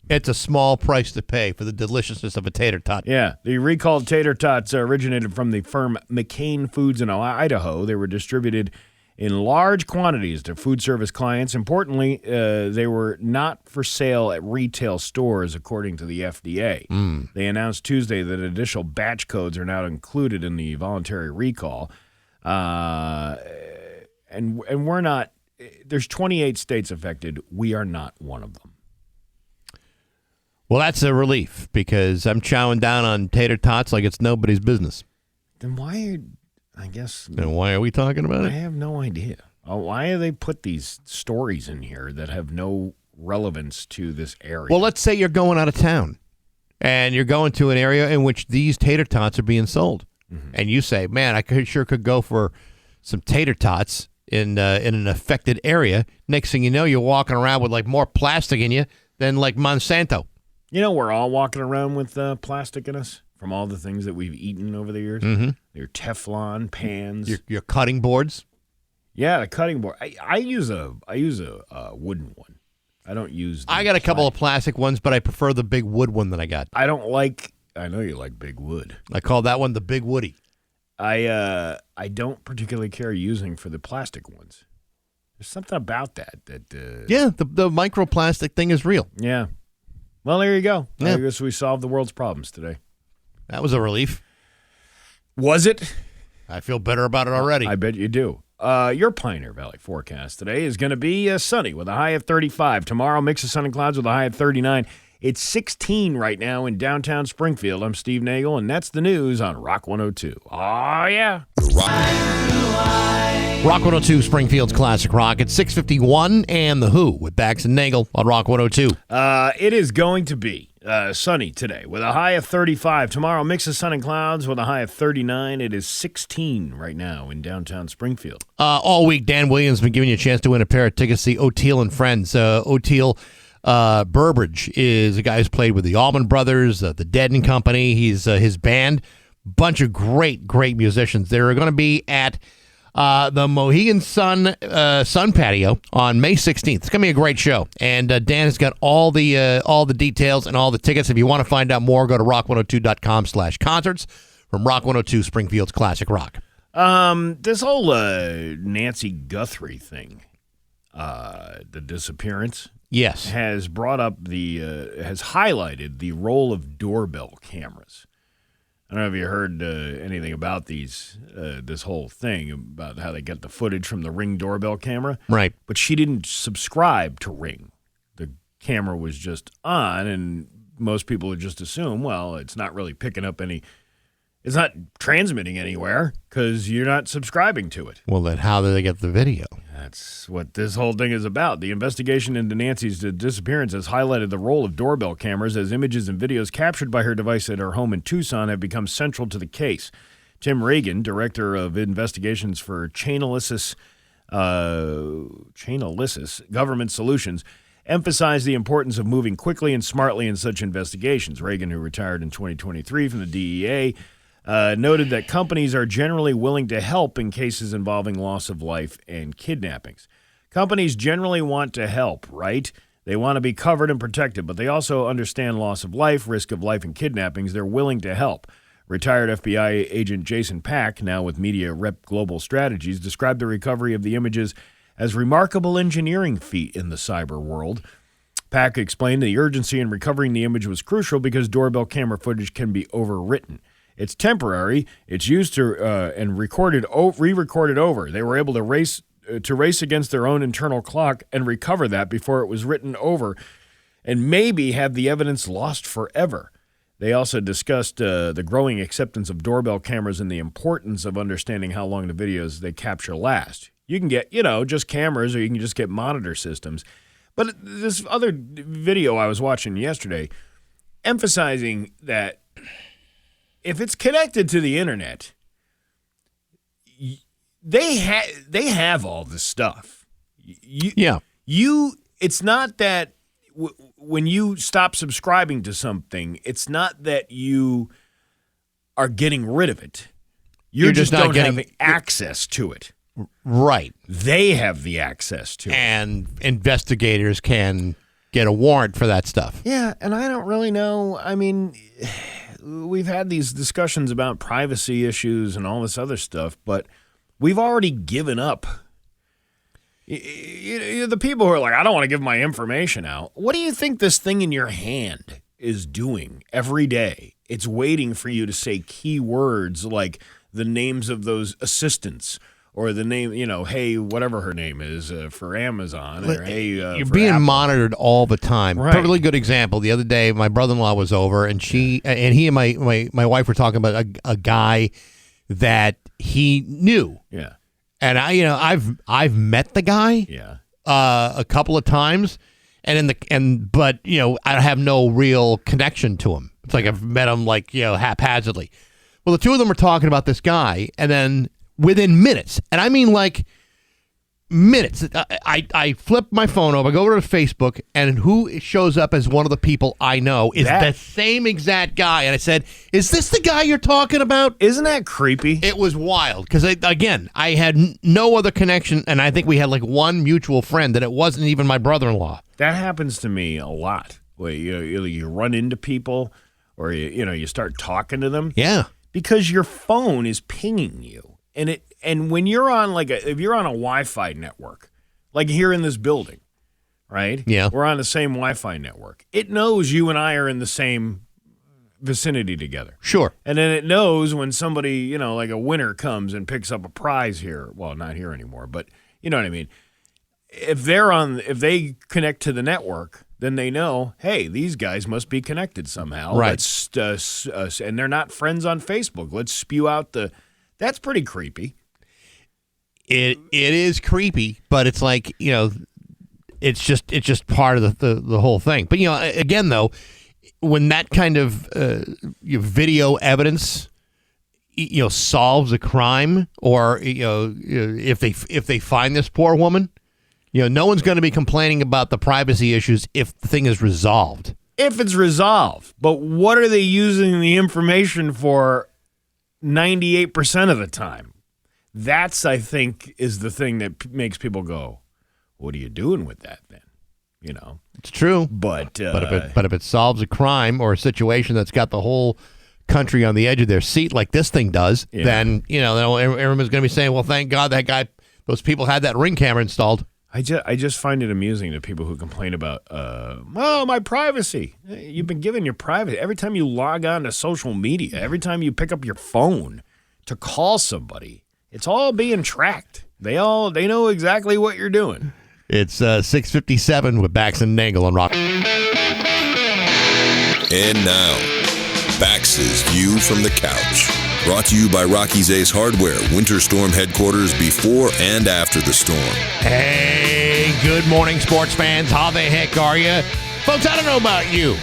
It's a small price to pay for the deliciousness of a tater tot. Yeah. The recalled tater tots originated from the firm McCain Foods in Idaho. They were distributed in large quantities to food service clients. Importantly, they were not for sale at retail stores, according to the FDA. They announced Tuesday that additional batch codes are now included in the voluntary recall. And we're not – there's 28 states affected. We are not one of them. Well, that's a relief because I'm chowing down on tater tots like it's nobody's business. Then why are we talking about it? I have no idea. Why do they put these stories in here that have no relevance to this area? Well, let's say you're going out of town and you're going to an area in which these tater tots are being sold. Mm-hmm. And you say, man, I sure could go for some tater tots in an affected area. Next thing you know, you're walking around with like more plastic in you than like Monsanto. You know, we're all walking around with plastic in us from all the things that we've eaten over the years. Mm-hmm. Your Teflon pans, your cutting boards. Yeah, the cutting board. I use a wooden one. I don't use. I got a couple of plastic ones, but I prefer the big wood one that I got. I don't like. I know you like big wood. I call that one the Big Woody. I don't particularly care using for the plastic ones. There's something about that. Yeah, the microplastic thing is real. Yeah. Well, there you go. Yeah. I guess we solved the world's problems today. That was a relief. Was it? I feel better about it already. I bet you do. Your Pioneer Valley forecast today is going to be sunny with a high of 35. Tomorrow, mix of sun and clouds with a high of 39. It's 16 right now in downtown Springfield. I'm Steve Nagle, and that's the news on Rock 102. Oh, yeah. Rock 102, Springfield's Classic Rock. It's 6:51 and The Who with Bax and Nagle on Rock 102. It is going to be sunny today with a high of 35. Tomorrow, mix of sun and clouds with a high of 39. It is 16 right now in downtown Springfield. All week, Dan Williams has been giving you a chance to win a pair of tickets to see O'Teal and Friends. O'Teal Burbridge is a guy who's played with the Allman Brothers, the Dead and Company. He's his band. Bunch of great musicians. They're going to be at the Mohegan Sun Patio on May 16th. It's going to be a great show. And Dan has got all the details and all the tickets. If you want to find out more, go to rock102.com/concerts from Rock 102 Springfield's Classic Rock. This whole Nancy Guthrie thing, the disappearance, yes, has brought up has highlighted the role of doorbell cameras. I don't know if you heard anything about this whole thing about how they get the footage from the Ring doorbell camera. Right. But she didn't subscribe to Ring. The camera was just on, and most people would just assume, well, it's not really picking up it's not transmitting anywhere because you're not subscribing to it. Well, then how did they get the video? That's what this whole thing is about. The investigation into Nancy's disappearance has highlighted the role of doorbell cameras as images and videos captured by her device at her home in Tucson have become central to the case. Tim Reagan, director of investigations for Chainalysis Government Solutions, emphasized the importance of moving quickly and smartly in such investigations. Reagan, who retired in 2023 from the DEA, noted that companies are generally willing to help in cases involving loss of life and kidnappings. Companies generally want to help, right? They want to be covered and protected, but they also understand loss of life, risk of life, and kidnappings. They're willing to help. Retired FBI agent Jason Pack, now with Media Rep Global Strategies, described the recovery of the images as remarkable engineering feat in the cyber world. Pack explained the urgency in recovering the image was crucial because doorbell camera footage can be overwritten. It's temporary. It's used to and re-recorded over. They were able to race against their own internal clock and recover that before it was written over and maybe have the evidence lost forever. They also discussed the growing acceptance of doorbell cameras and the importance of understanding how long the videos they capture last. You can get, just cameras or you can just get monitor systems. But this other video I was watching yesterday emphasizing that if it's connected to the internet, they have all this stuff. It's not that when you stop subscribing to something, it's not that you are getting rid of it. You just don't have access to it. Right. They have the access to it. And investigators can get a warrant for that stuff. Yeah, and I don't really know. I mean, we've had these discussions about privacy issues and all this other stuff, but we've already given up. The people who are like, I don't want to give my information out. What do you think this thing in your hand is doing every day? It's waiting for you to say key words like the names of those assistants or the name, hey, whatever her name is for Amazon. Or, hey, you're for being Apple. monitored all the time. Right. Perfectly good example. The other day, my brother-in-law was over, and he and my wife were talking about a guy that he knew. Yeah. And I've met the guy. Yeah. A couple of times, but I have no real connection to him. It's like I've met him haphazardly. Well, the two of them were talking about this guy, and then within minutes, and I mean like minutes, I flip my phone over, I go over to Facebook, and who shows up as one of the people I know is the same exact guy. And I said, "Is this the guy you're talking about?" Isn't that creepy? It was wild because I had no other connection, and I think we had like one mutual friend, and it wasn't even my brother-in-law. That happens to me a lot. Where you run into people, or you start talking to them. Yeah, because your phone is pinging you. And when you're on if you're on a Wi-Fi network, like here in this building, right? Yeah. We're on the same Wi-Fi network. It knows you and I are in the same vicinity together. Sure. And then it knows when somebody, like a winner comes and picks up a prize here. Well, not here anymore, but you know what I mean? If they connect to the network, then they know, hey, these guys must be connected somehow. Right. And they're not friends on Facebook. Let's spew out that's pretty creepy. It is creepy, but it's like, it's just part of the whole thing. But again though, when that kind of video evidence solves a crime, or if they find this poor woman, no one's going to be complaining about the privacy issues if the thing is resolved. If it's resolved, but what are they using the information for 98% of the time? That's, I think, is the thing that makes people go, what are you doing with that then? It's true. But if it solves a crime or a situation that's got the whole country on the edge of their seat like this thing does, then, everyone's going to be saying, well, thank God those people had that Ring camera installed. I just find it amusing to people who complain about, my privacy. You've been given your privacy. Every time you log on to social media, every time you pick up your phone to call somebody, it's all being tracked. They know exactly what you're doing. It's 6:57 with Bax and Nagle on Rock. And now, Bax's View from the Couch. Brought to you by Rocky's Ace Hardware, Winter Storm headquarters before and after the storm. Hey, good morning, sports fans. How the heck are you? Folks, I don't know about you,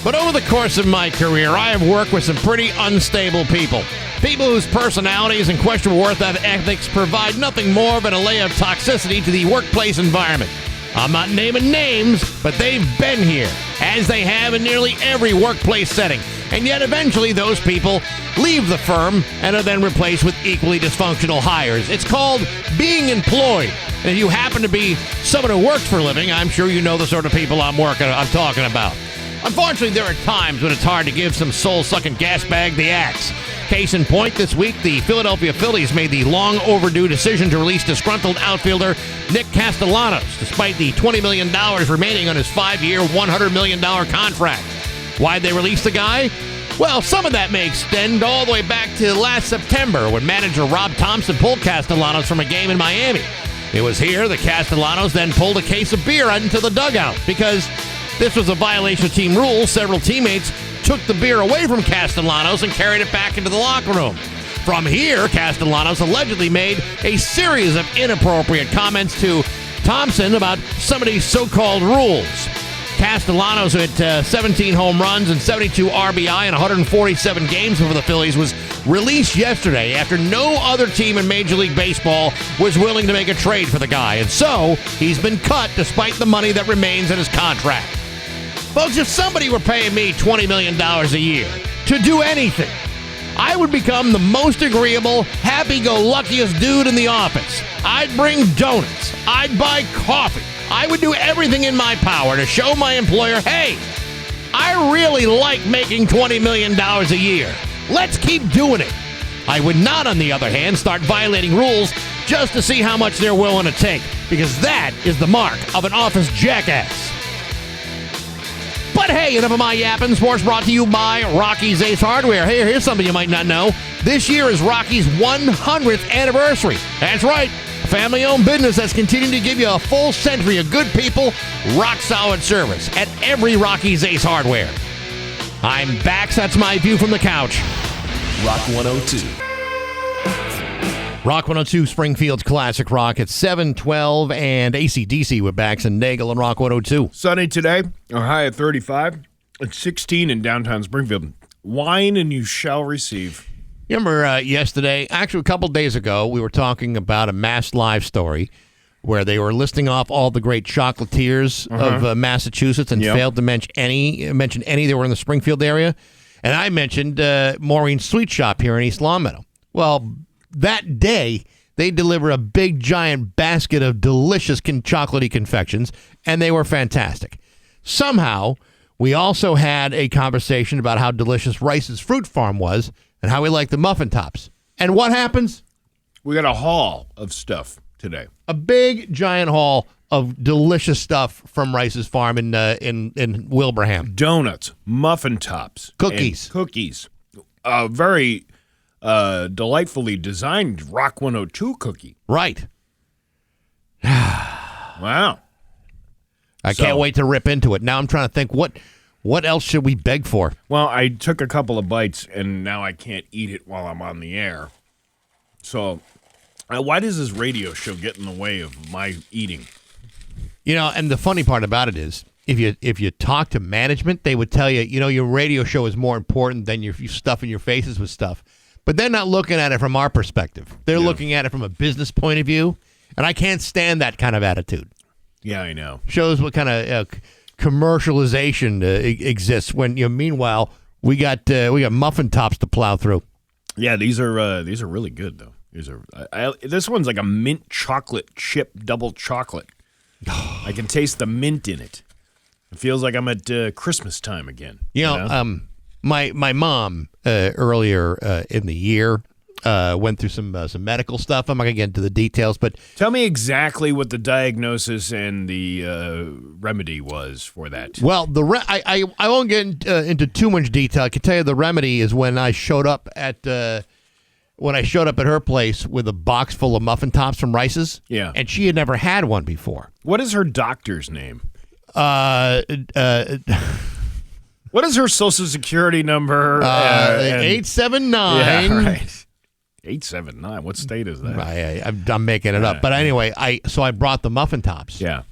but over the course of my career, I have worked with some pretty unstable people. People whose personalities and questionable work ethics provide nothing more than a layer of toxicity to the workplace environment. I'm not naming names, but they've been here, as they have in nearly every workplace setting. And yet eventually those people leave the firm and are then replaced with equally dysfunctional hires. It's called being employed. And if you happen to be someone who works for a living, I'm sure you know the sort of people I'm talking about. Unfortunately, there are times when it's hard to give some soul-sucking gas bag the axe. Case in point, this week, the Philadelphia Phillies made the long-overdue decision to release disgruntled outfielder Nick Castellanos, despite the $20 million remaining on his 5-year, $100 million contract. Why'd they release the guy? Well, some of that may extend all the way back to last September when manager Rob Thompson pulled Castellanos from a game in Miami. It was here that Castellanos then pulled a case of beer into the dugout because this was a violation of team rules. Several teammates took the beer away from Castellanos and carried it back into the locker room. From here, Castellanos allegedly made a series of inappropriate comments to Thompson about some of these so-called rules. Castellanos, who hit 17 home runs and 72 RBI in 147 games for the Phillies, was released yesterday after no other team in Major League Baseball was willing to make a trade for the guy. And so, he's been cut despite the money that remains in his contract. Folks, if somebody were paying me $20 million a year to do anything, I would become the most agreeable, happy-go-luckiest dude in the office. I'd bring donuts. I'd buy coffee. I would do everything in my power to show my employer, hey, I really like making $20 million a year. Let's keep doing it. I would not, on the other hand, start violating rules just to see how much they're willing to take, because that is the mark of an office jackass. But hey, enough of my yapping. Sports brought to you by Rocky's Ace Hardware. Hey, here's something you might not know. This year is Rocky's 100th anniversary. That's right. A family-owned business that's continuing to give you a full century of good people, rock-solid service at every Rocky's Ace Hardware. I'm Bax. That's my view from the couch. Rock 102. Rock 102, Springfield's Classic Rock at 7:12, and AC/DC with Bax and Nagle on Rock 102. Sunny today, a high at 35. It's 16 in downtown Springfield. Wine and you shall receive. You remember yesterday, actually a couple days ago, we were talking about a Mass Live story where they were listing off all the great chocolatiers of Massachusetts and failed to mention any that were in the Springfield area. And I mentioned Maureen's Sweet Shop here in East Longmeadow. Well, that day, they deliver a big, giant basket of delicious chocolatey confections, and they were fantastic. Somehow, we also had a conversation about how delicious Rice's Fruit Farm was and how we like the muffin tops. And what happens? We got a haul of stuff today. A big, giant haul of delicious stuff from Rice's Farm in Wilbraham. Donuts, muffin tops. Cookies. Cookies. Very delightfully designed Rock 102 cookie. Right. Wow. I can't wait to rip into it. Now I'm trying to think, what else should we beg for? Well, I took a couple of bites, and now I can't eat it while I'm on the air. So, why does this radio show get in the way of my eating? You know, and the funny part about it is, if you talk to management, they would tell you, your radio show is more important than you stuffing your faces with stuff. But they're not looking at it from our perspective. They're looking at it from a business point of view, and I can't stand that kind of attitude. Yeah, I know. Shows what kind of commercialization exists when meanwhile we got muffin tops to plow through. Yeah, these are really good though. This one's like a mint chocolate chip double chocolate. I can taste the mint in it. It feels like I'm at Christmas time again. My mom earlier in the year went through some medical stuff. I'm not going to get into the details, but tell me exactly what the diagnosis and the remedy was for that. Well, I won't get into too much detail. I can tell you the remedy is when I showed up at her place with a box full of muffin tops from Rice's. Yeah, and she had never had one before. What is her doctor's name? What is her social security number? 879. Yeah, right. 879. What state is that? I'm making it up. But anyway, I brought the muffin tops. Yeah.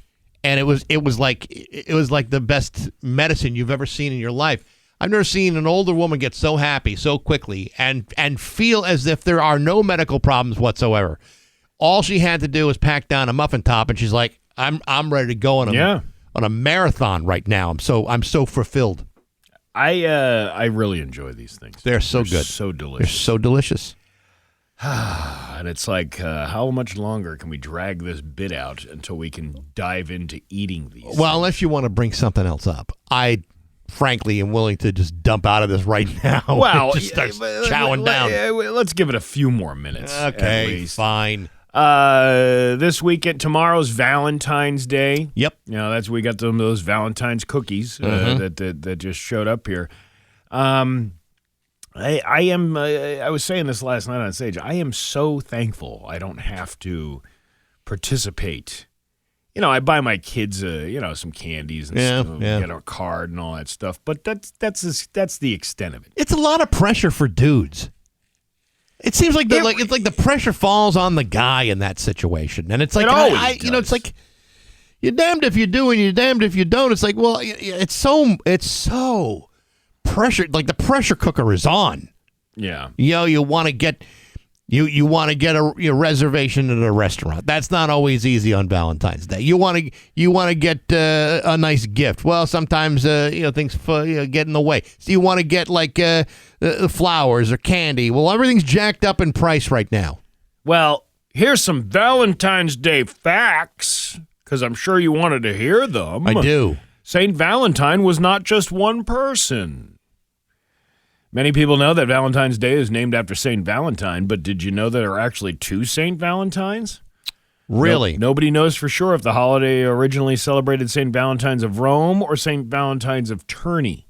And it was like the best medicine you've ever seen in your life. I've never seen an older woman get so happy so quickly and feel as if there are no medical problems whatsoever. All she had to do was pack down a muffin top, and she's like, I'm ready to go on a marathon right now. I'm so fulfilled. I really enjoy these things. They're so good. So They're delicious. so delicious. And it's like, how much longer can we drag this bit out until we can dive into eating these? Well, unless you want to bring something else up. I, frankly, am willing to just dump out of this right now. Well, just start chowing down. Let's give it a few more minutes. Okay, at least. fine. This weekend, tomorrow's Valentine's Day. Yep. You know, we got those Valentine's cookies that just showed up here. I was saying this last night on stage. I am so thankful I don't have to participate. You know, I buy my kids, some candies and stuff, get a card and all that stuff. But that's the extent of it. It's a lot of pressure for dudes. It seems like it's like the pressure falls on the guy in that situation, and it's like it's like you're damned if you do and you're damned if you don't. It's like, well, it's so pressure, like the pressure cooker is on. Yeah. You want to get a reservation at a restaurant. That's not always easy on Valentine's Day. You want to get a nice gift. Well, sometimes things get in the way. So you want to get like flowers or candy. Well, everything's jacked up in price right now. Well, here's some Valentine's Day facts, because I'm sure you wanted to hear them. I do. Saint Valentine was not just one person. Many people know that Valentine's Day is named after Saint Valentine, but did you know there are actually two Saint Valentines? Really? Nobody knows for sure if the holiday originally celebrated Saint Valentine's of Rome or Saint Valentine's of Terni,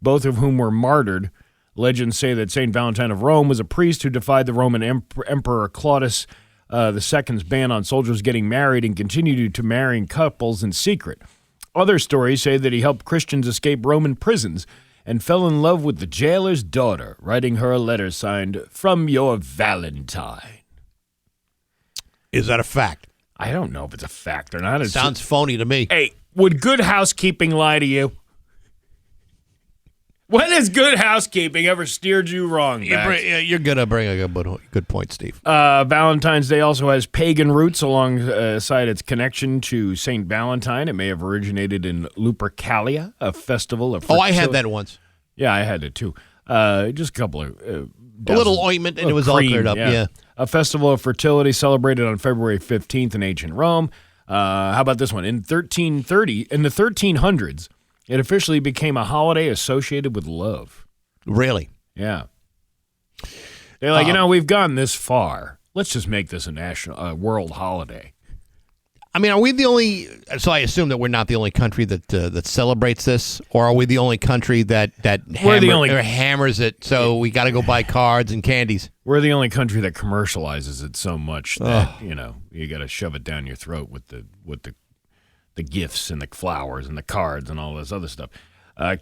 both of whom were martyred. Legends say that Saint Valentine of Rome was a priest who defied the Roman Emperor Claudius II's ban on soldiers getting married and continued to marrying couples in secret. Other stories say that he helped Christians escape Roman prisons and fell in love with the jailer's daughter, writing her a letter signed, "From your Valentine." Is that a fact? I don't know if it's a fact or not. It sounds phony to me. Hey, would good housekeeping lie to you? When has good housekeeping ever steered you wrong, Bax? You're going to bring a good point, Steve. Valentine's Day also has pagan roots alongside its connection to St. Valentine. It may have originated in Lupercalia, a festival of fertility. I had that once. Yeah, I had it too. Just a couple of a little ointment, and it was all cleared up. Yeah. A festival of fertility celebrated on February 15th in ancient Rome. How about this one? In the 1300s, it officially became a holiday associated with love. Really? Yeah. They're like, we've gone this far. Let's just make this a world holiday. I mean, are we the only? So I assume that we're not the only country that celebrates this, or are we the only country that hammers it? So we got to go buy cards and candies. We're the only country that commercializes it so much that you got to shove it down your throat with the gifts and the flowers and the cards and all this other stuff.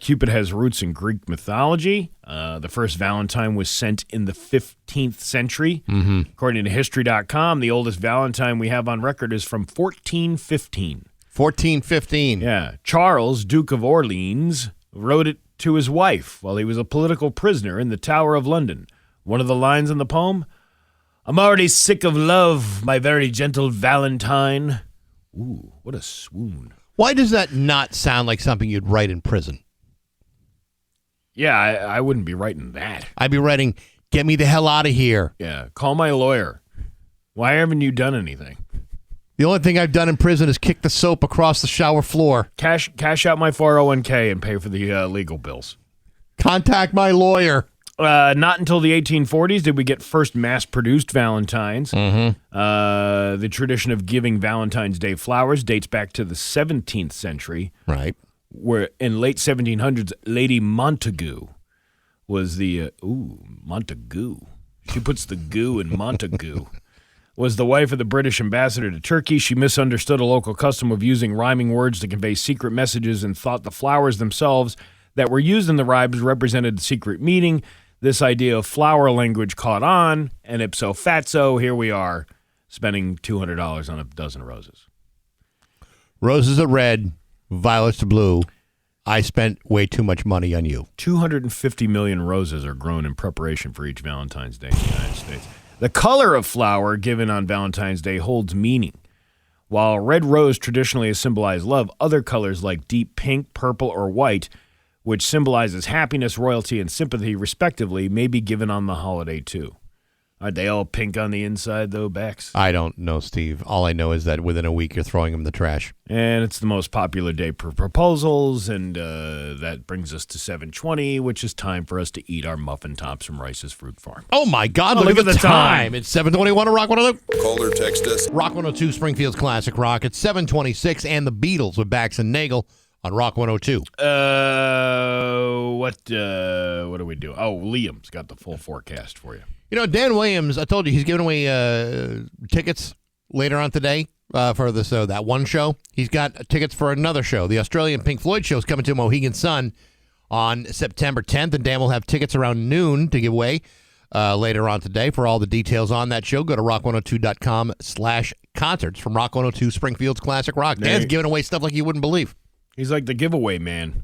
Cupid has roots in Greek mythology. The first Valentine was sent in the 15th century. Mm-hmm. According to History.com, the oldest Valentine we have on record is from 1415. 1415. Yeah. Charles, Duke of Orleans, wrote it to his wife while he was a political prisoner in the Tower of London. One of the lines in the poem, "I'm already sick of love, my very gentle Valentine." Ooh, what a swoon. Why does that not sound like something you'd write in prison? Yeah, I wouldn't be writing that. I'd be writing, "Get me the hell out of here." Yeah, call my lawyer. Why haven't you done anything? The only thing I've done in prison is kick the soap across the shower floor. Cash out my 401k and pay for the legal bills. Contact my lawyer. Not until the 1840s did we get first mass-produced Valentines. Mm-hmm. The tradition of giving Valentine's Day flowers dates back to the 17th century. Right. Where in late 1700s, Lady Montagu was the... Montagu. She puts the goo in Montagu. Was the wife of the British ambassador to Turkey. She misunderstood a local custom of using rhyming words to convey secret messages and thought the flowers themselves that were used in the rhymes represented the secret meaning. This idea of flower language caught on, and ipso fatso, here we are, spending $200 on a dozen roses. Roses are red, violets are blue. I spent way too much money on you. 250 million roses are grown in preparation for each Valentine's Day in the United States. The color of flower given on Valentine's Day holds meaning. While red rose traditionally has symbolized love, other colors like deep pink, purple, or white, which symbolizes happiness, royalty, and sympathy, respectively, may be given on the holiday, too. Aren't they all pink on the inside, though, Bax? I don't know, Steve. All I know is that within a week, you're throwing them in the trash. And it's the most popular day for proposals, and that brings us to 7:20, which is time for us to eat our muffin tops from Rice's Fruit Farm. Oh, my God. Look at the time. It's 7:21 on Rock 102. Call or text us. Rock 102, Springfield's Classic Rock. It's 7:26, and the Beatles with Bax and Nagle on Rock 102. What do we do? Oh, Liam's got the full forecast for you. You know, Dan Williams, I told you he's giving away tickets later on today for this that one show. He's got tickets for another show. The Australian Pink Floyd show is coming to Mohegan Sun on September 10th, and Dan will have tickets around noon to give away later on today. For all the details on that show, go to rock102.com/concerts from Rock 102 Springfield's Classic Rock. Dan's giving away stuff like you wouldn't believe. He's like the giveaway man.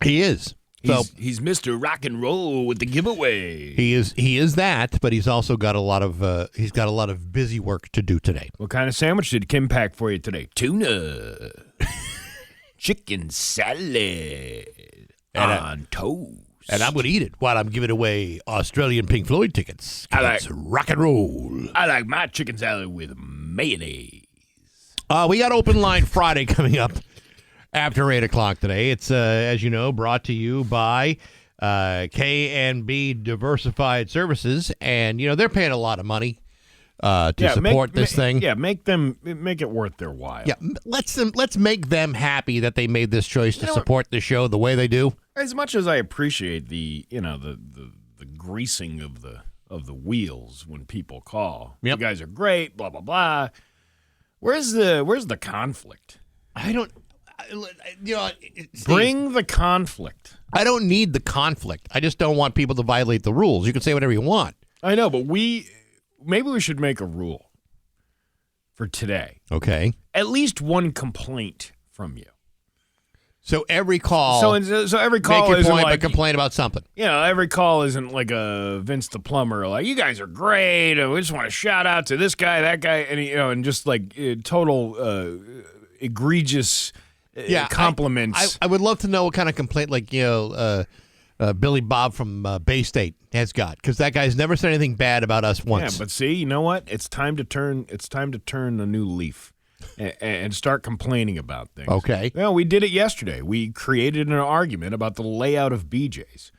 He is. He's Mr. Rock and Roll with the giveaway. He is that, but he's also got a lot of busy work to do today. What kind of sandwich did Kim pack for you today? Tuna, chicken salad, on toast. And I'm going to eat it while I'm giving away Australian Pink Floyd tickets. It's rock and roll. I like my chicken salad with mayonnaise. We got Open Line Friday coming up after 8 o'clock today. It's, as you know, brought to you by K&B Diversified Services. And, you know, they're paying a lot of money to support this thing. Yeah, make it worth their while. Yeah, let's make them happy that they made this choice to support the show the way they do. As much as I appreciate the greasing of the wheels when people call. Yep. You guys are great, blah blah blah. Where's the conflict? I don't. Bring the conflict. I don't need the conflict. I just don't want people to violate the rules. You can say whatever you want. I know, but maybe we should make a rule for today. Okay. At least one complaint from you. So every call. So every call make your point, like, but complain about something. You know, every call isn't like a Vince the plumber. Like, you guys are great. We just want to shout out to this guy, that guy, and and just like total egregious. Compliments. I would love to know what kind of complaint, like Billy Bob from Bay State has got, because that guy's never said anything bad about us once. Yeah, but see, you know what? It's time to turn a new leaf and start complaining about things. Okay. Well, we did it yesterday. We created an argument about the layout of BJ's,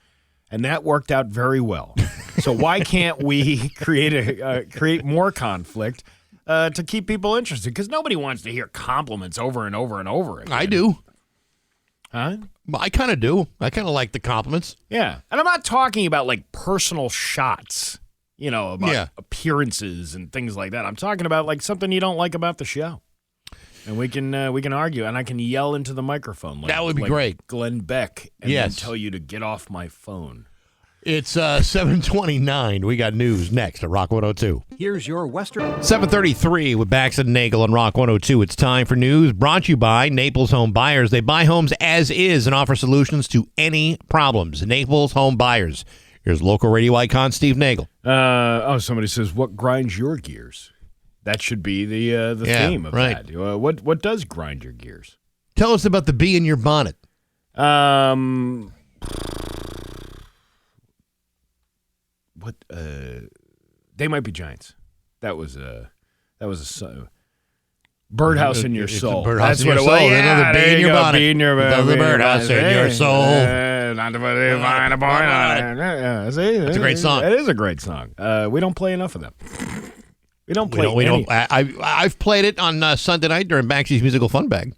and that worked out very well. So why can't we create more conflict? To keep people interested, because nobody wants to hear compliments over and over and over again. I do. Huh? I kind of do. I kind of like the compliments. Yeah. And I'm not talking about like personal shots, about appearances and things like that. I'm talking about like something you don't like about the show. And we can argue, and I can yell into the microphone. That would be great. Glenn Beck, and then tell you to get off my phone. It's 7:29. We got news next at Rock 102. Here's your Western. 7:33 with Bax and Nagle on Rock 102. It's time for news brought to you by Naples Home Buyers. They buy homes as is and offer solutions to any problems. Naples Home Buyers. Here's local radio icon Steve Nagle. Somebody says, what grinds your gears? That should be the theme of that. What does grind your gears? Tell us about the bee in your bonnet. What? They Might Be Giants. That was a birdhouse in your soul. Birdhouse in your soul. Another bee in your bonnet. Bee in your Another birdhouse in your soul. Not to find a boy on it. That's a great song. It is a great song. We don't play enough of them. We don't play. I've played it on Sunday night during Baxi's Musical Fun Bag.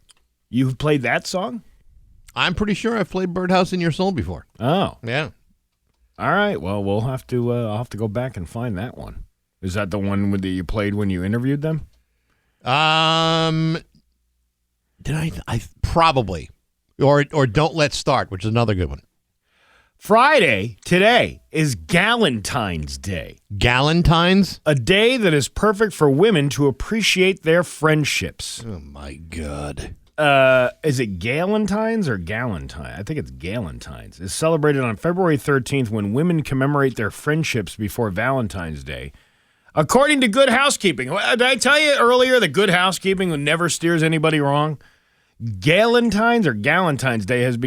You've played that song? I'm pretty sure I've played Birdhouse in Your Soul before. Oh, yeah. All right. Well, we'll have to. I'll have to go back and find that one. Is that the one that you played when you interviewed them? Did I probably? Or don't let's start, which is another good one. Friday, today, is Galentine's Day. Galentine's? A day that is perfect for women to appreciate their friendships. Oh, my God. Is it Galentine's or Galentine? I think it's Galentine's. It's celebrated on February 13th when women commemorate their friendships before Valentine's Day. According to Good Housekeeping. Did I tell you earlier that Good Housekeeping never steers anybody wrong? Galentine's or Galentine's Day has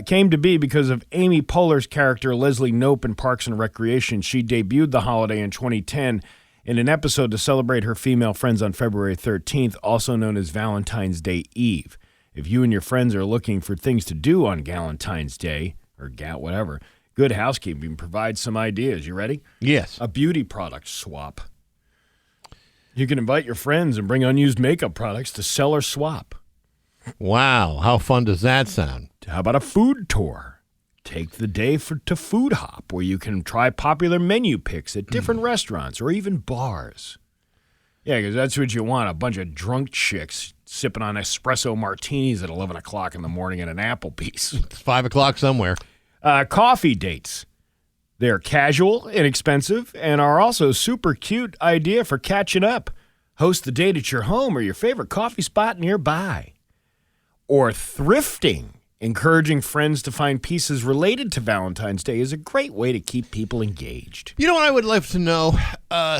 came to be because of Amy Poehler's character Leslie Knope in Parks and Recreation. She debuted the holiday in 2010 in an episode to celebrate her female friends on February 13th, also known as Valentine's Day Eve. If you and your friends are looking for things to do on Galentine's Day, or whatever, Good Housekeeping provides some ideas. You ready? Yes. A beauty product swap. You can invite your friends and bring unused makeup products to sell or swap. Wow. How fun does that sound? How about a food tour? Take the day to Food Hop, where you can try popular menu picks at different restaurants or even bars. Yeah, because that's what you want, a bunch of drunk chicks sipping on espresso martinis at 11 o'clock in the morning at an Applebee's. It's 5 o'clock somewhere. Coffee dates. They're casual, inexpensive, and are also super cute idea for catching up. Host the date at your home or your favorite coffee spot nearby. Or thrifting. Encouraging friends to find pieces related to Valentine's Day is a great way to keep people engaged. You know what I would love to know,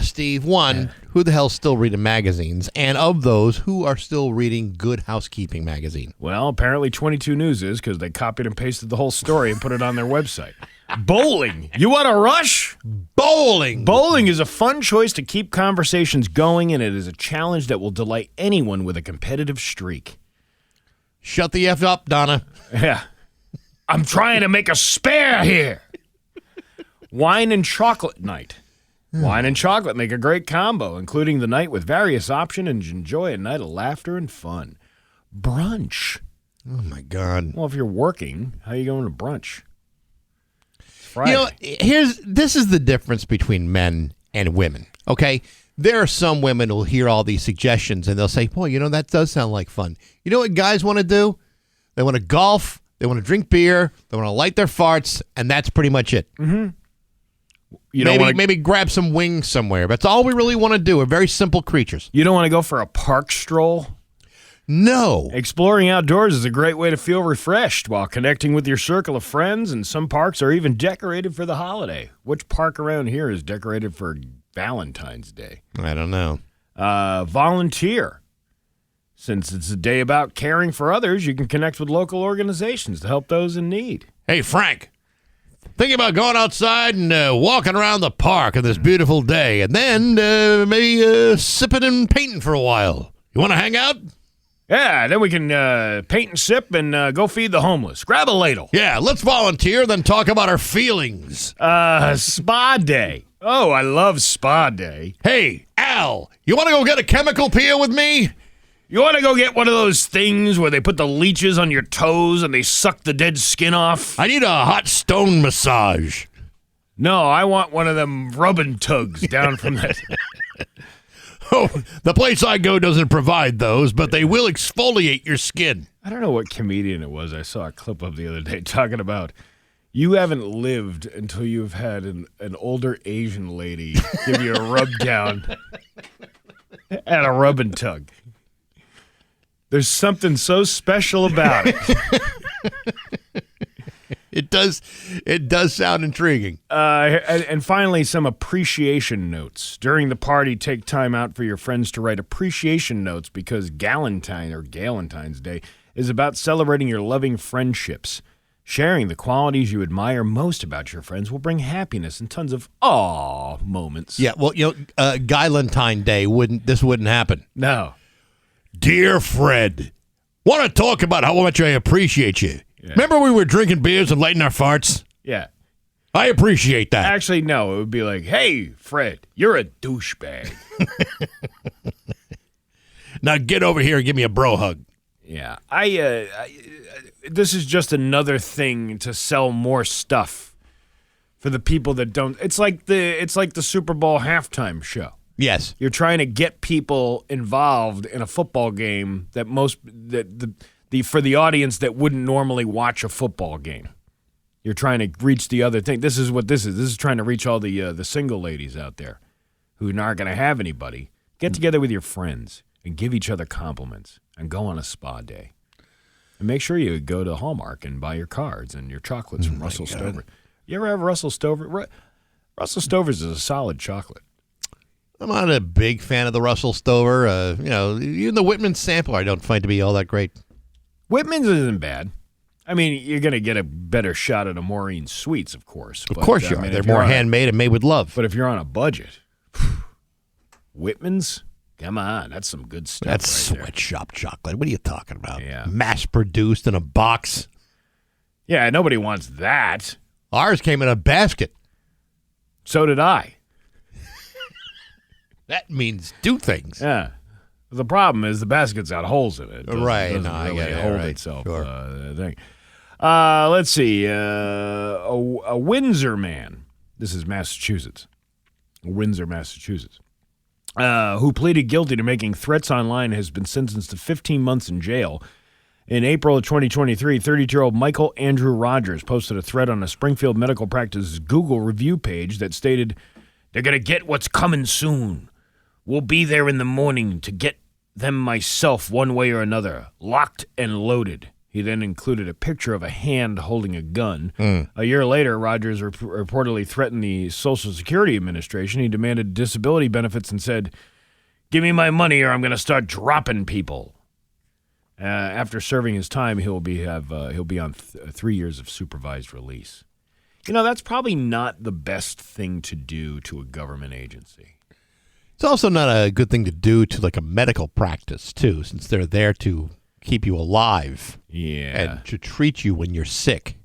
Steve? One, who the hell's still reading magazines? And of those, who are still reading Good Housekeeping magazine? Well, apparently 22 News is, because they copied and pasted the whole story and put it on their website. Bowling. You want to rush? Bowling. Bowling is a fun choice to keep conversations going, and it is a challenge that will delight anyone with a competitive streak. Shut the F up, Donna. Yeah. I'm trying to make a spare here. Wine and chocolate night. Wine and chocolate make a great combo, including the night with various options, and enjoy a night of laughter and fun. Brunch. Oh, my God. Well, if you're working, how are you going to brunch? It's Friday. You know, this is the difference between men and women, okay? There are some women who will hear all these suggestions and they'll say, boy, that does sound like fun. You know what guys want to do? They want to golf, they want to drink beer, they want to light their farts, and that's pretty much it. Mm-hmm. Maybe grab some wings somewhere. That's all we really want to do. We're very simple creatures. You don't want to go for a park stroll? No. Exploring outdoors is a great way to feel refreshed while connecting with your circle of friends, and some parks are even decorated for the holiday. Which park around here is decorated for Valentine's Day? I don't know. Volunteer. Since it's a day about caring for others, you can connect with local organizations to help those in need. Hey, Frank, thinking about going outside and walking around the park on this beautiful day, and then maybe sipping and painting for a while. You want to hang out? Yeah, then we can paint and sip and go feed the homeless. Grab a ladle. Yeah, let's volunteer, then talk about our feelings. Spa day. Oh, I love spa day. Hey, Al, you want to go get a chemical peel with me? You want to go get one of those things where they put the leeches on your toes and they suck the dead skin off? I need a hot stone massage. No, I want one of them rubbing tugs down from that. Oh, the place I go doesn't provide those, but they will exfoliate your skin. I don't know what comedian it was I saw a clip of the other day talking about you haven't lived until you've had an older Asian lady give you a rub down and a rub and tug. There's something so special about it. It does sound intriguing. And finally, some appreciation notes. During the party, take time out for your friends to write appreciation notes because Galentine's Day is about celebrating your loving friendships. Sharing the qualities you admire most about your friends will bring happiness and tons of aw moments. Yeah, well, Galentine Day wouldn't happen. No. Dear Fred, want to talk about how much I appreciate you. Yeah. Remember we were drinking beers and lighting our farts? Yeah. I appreciate that. Actually, no. It would be like, hey, Fred, you're a douchebag. Now get over here and give me a bro hug. Yeah. This is just another thing to sell more stuff for the people that don't. It's like the Super Bowl halftime show. Yes. You're trying to get people involved in a football game that the for the audience that wouldn't normally watch a football game. You're trying to reach the other thing. This is what this is. This is trying to reach all the single ladies out there who aren't going to have anybody. Get together with your friends and give each other compliments and go on a spa day. And make sure you go to Hallmark and buy your cards and your chocolates from Russell Stover. You ever have Russell Stover? Russell Stover's is a solid chocolate. I'm not a big fan of the Russell Stover. Even the Whitman sampler I don't find to be all that great. Whitman's isn't bad. I mean, you're going to get a better shot at a Maureen Sweets, of course. Of course you are. They're more handmade and made with love. But if you're on a budget, Whitman's, come on, that's some good stuff. That's right sweatshop chocolate. What are you talking about? Yeah. Mass-produced in a box. Yeah, nobody wants that. Ours came in a basket. So did I. That means two things. Yeah. The problem is the basket's got holes in it. Right. It doesn't I really get it. hold Right. itself. Sure. Thing. Let's see. A Windsor man. This is Massachusetts. Windsor, Massachusetts. Who pleaded guilty to making threats online has been sentenced to 15 months in jail. In April of 2023, 32-year-old Michael Andrew Rogers posted a thread on a Springfield medical practice Google review page that stated, "They're going to get what's coming soon. We'll be there in the morning to get them myself one way or another, locked and loaded." He then included a picture of a hand holding a gun. A year later, Rogers reportedly threatened the Social Security Administration. He demanded disability benefits and said, "Give me my money or I'm going to start dropping people." After serving his time, he'll be on 3 years of supervised release. That's probably not the best thing to do to a government agency. It's also not a good thing to do to like a medical practice, too, since they're there to keep you alive. Yeah. And to treat you when you're sick.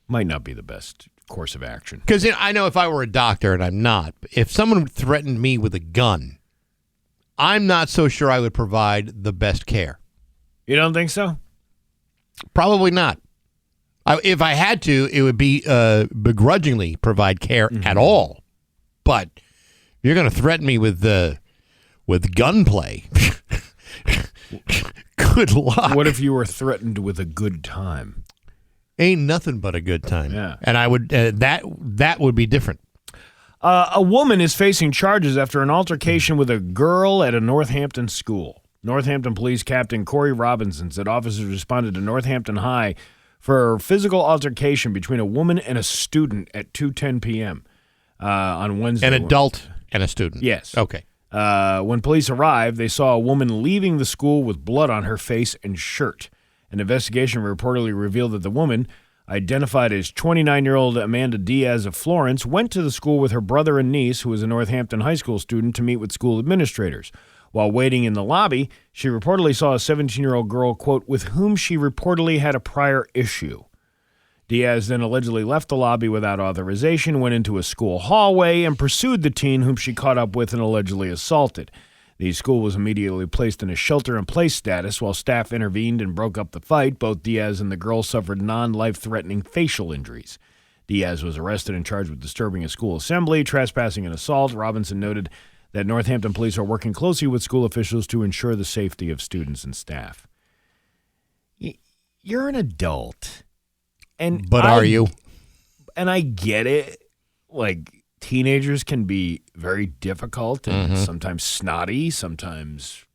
Might not be the best course of action. Because I know if I were a doctor, and I'm not, if someone threatened me with a gun, I'm not so sure I would provide the best care. You don't think so? Probably not. If I had to, it would be begrudgingly provide care at all. But you're going to threaten me with gunplay. Good luck. What if you were threatened with a good time? Ain't nothing but a good time. Yeah. And I would that would be different. A woman is facing charges after an altercation with a girl at a Northampton school. Northampton Police Captain Corey Robinson said officers responded to Northampton High for a physical altercation between a woman and a student at 2:10 p.m. On Wednesday. An adult and a student. Yes. Okay. When police arrived, they saw a woman leaving the school with blood on her face and shirt. An investigation reportedly revealed that the woman, identified as 29-year-old Amanda Diaz of Florence, went to the school with her brother and niece, who was a Northampton high school student, to meet with school administrators. While waiting in the lobby, she reportedly saw a 17-year-old girl, quote, with whom she reportedly had a prior issue. Diaz then allegedly left the lobby without authorization, went into a school hallway, and pursued the teen whom she caught up with and allegedly assaulted. The school was immediately placed in a shelter-in-place status while staff intervened and broke up the fight. Both Diaz and the girl suffered non-life-threatening facial injuries. Diaz was arrested and charged with disturbing a school assembly, trespassing, and assault. Robinson noted that Northampton police are working closely with school officials to ensure the safety of students and staff. You're an adult. But are you? And I get it. Like, teenagers can be very difficult and sometimes snotty, sometimes,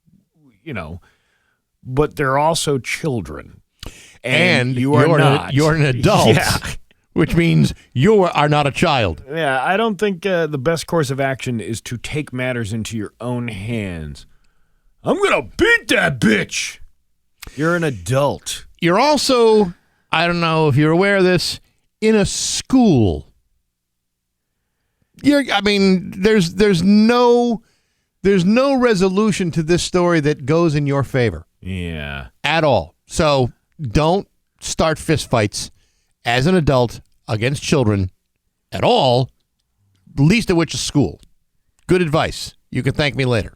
but they're also children. And you are not. You're an adult. Yeah. Which means you are not a child. Yeah, I don't think the best course of action is to take matters into your own hands. I'm going to beat that bitch. You're an adult. You're also, I don't know if you're aware of this, in a school. There's no resolution to this story that goes in your favor. Yeah. At all. So don't start fistfights as an adult against children at all, least of which is school. Good advice. You can thank me later.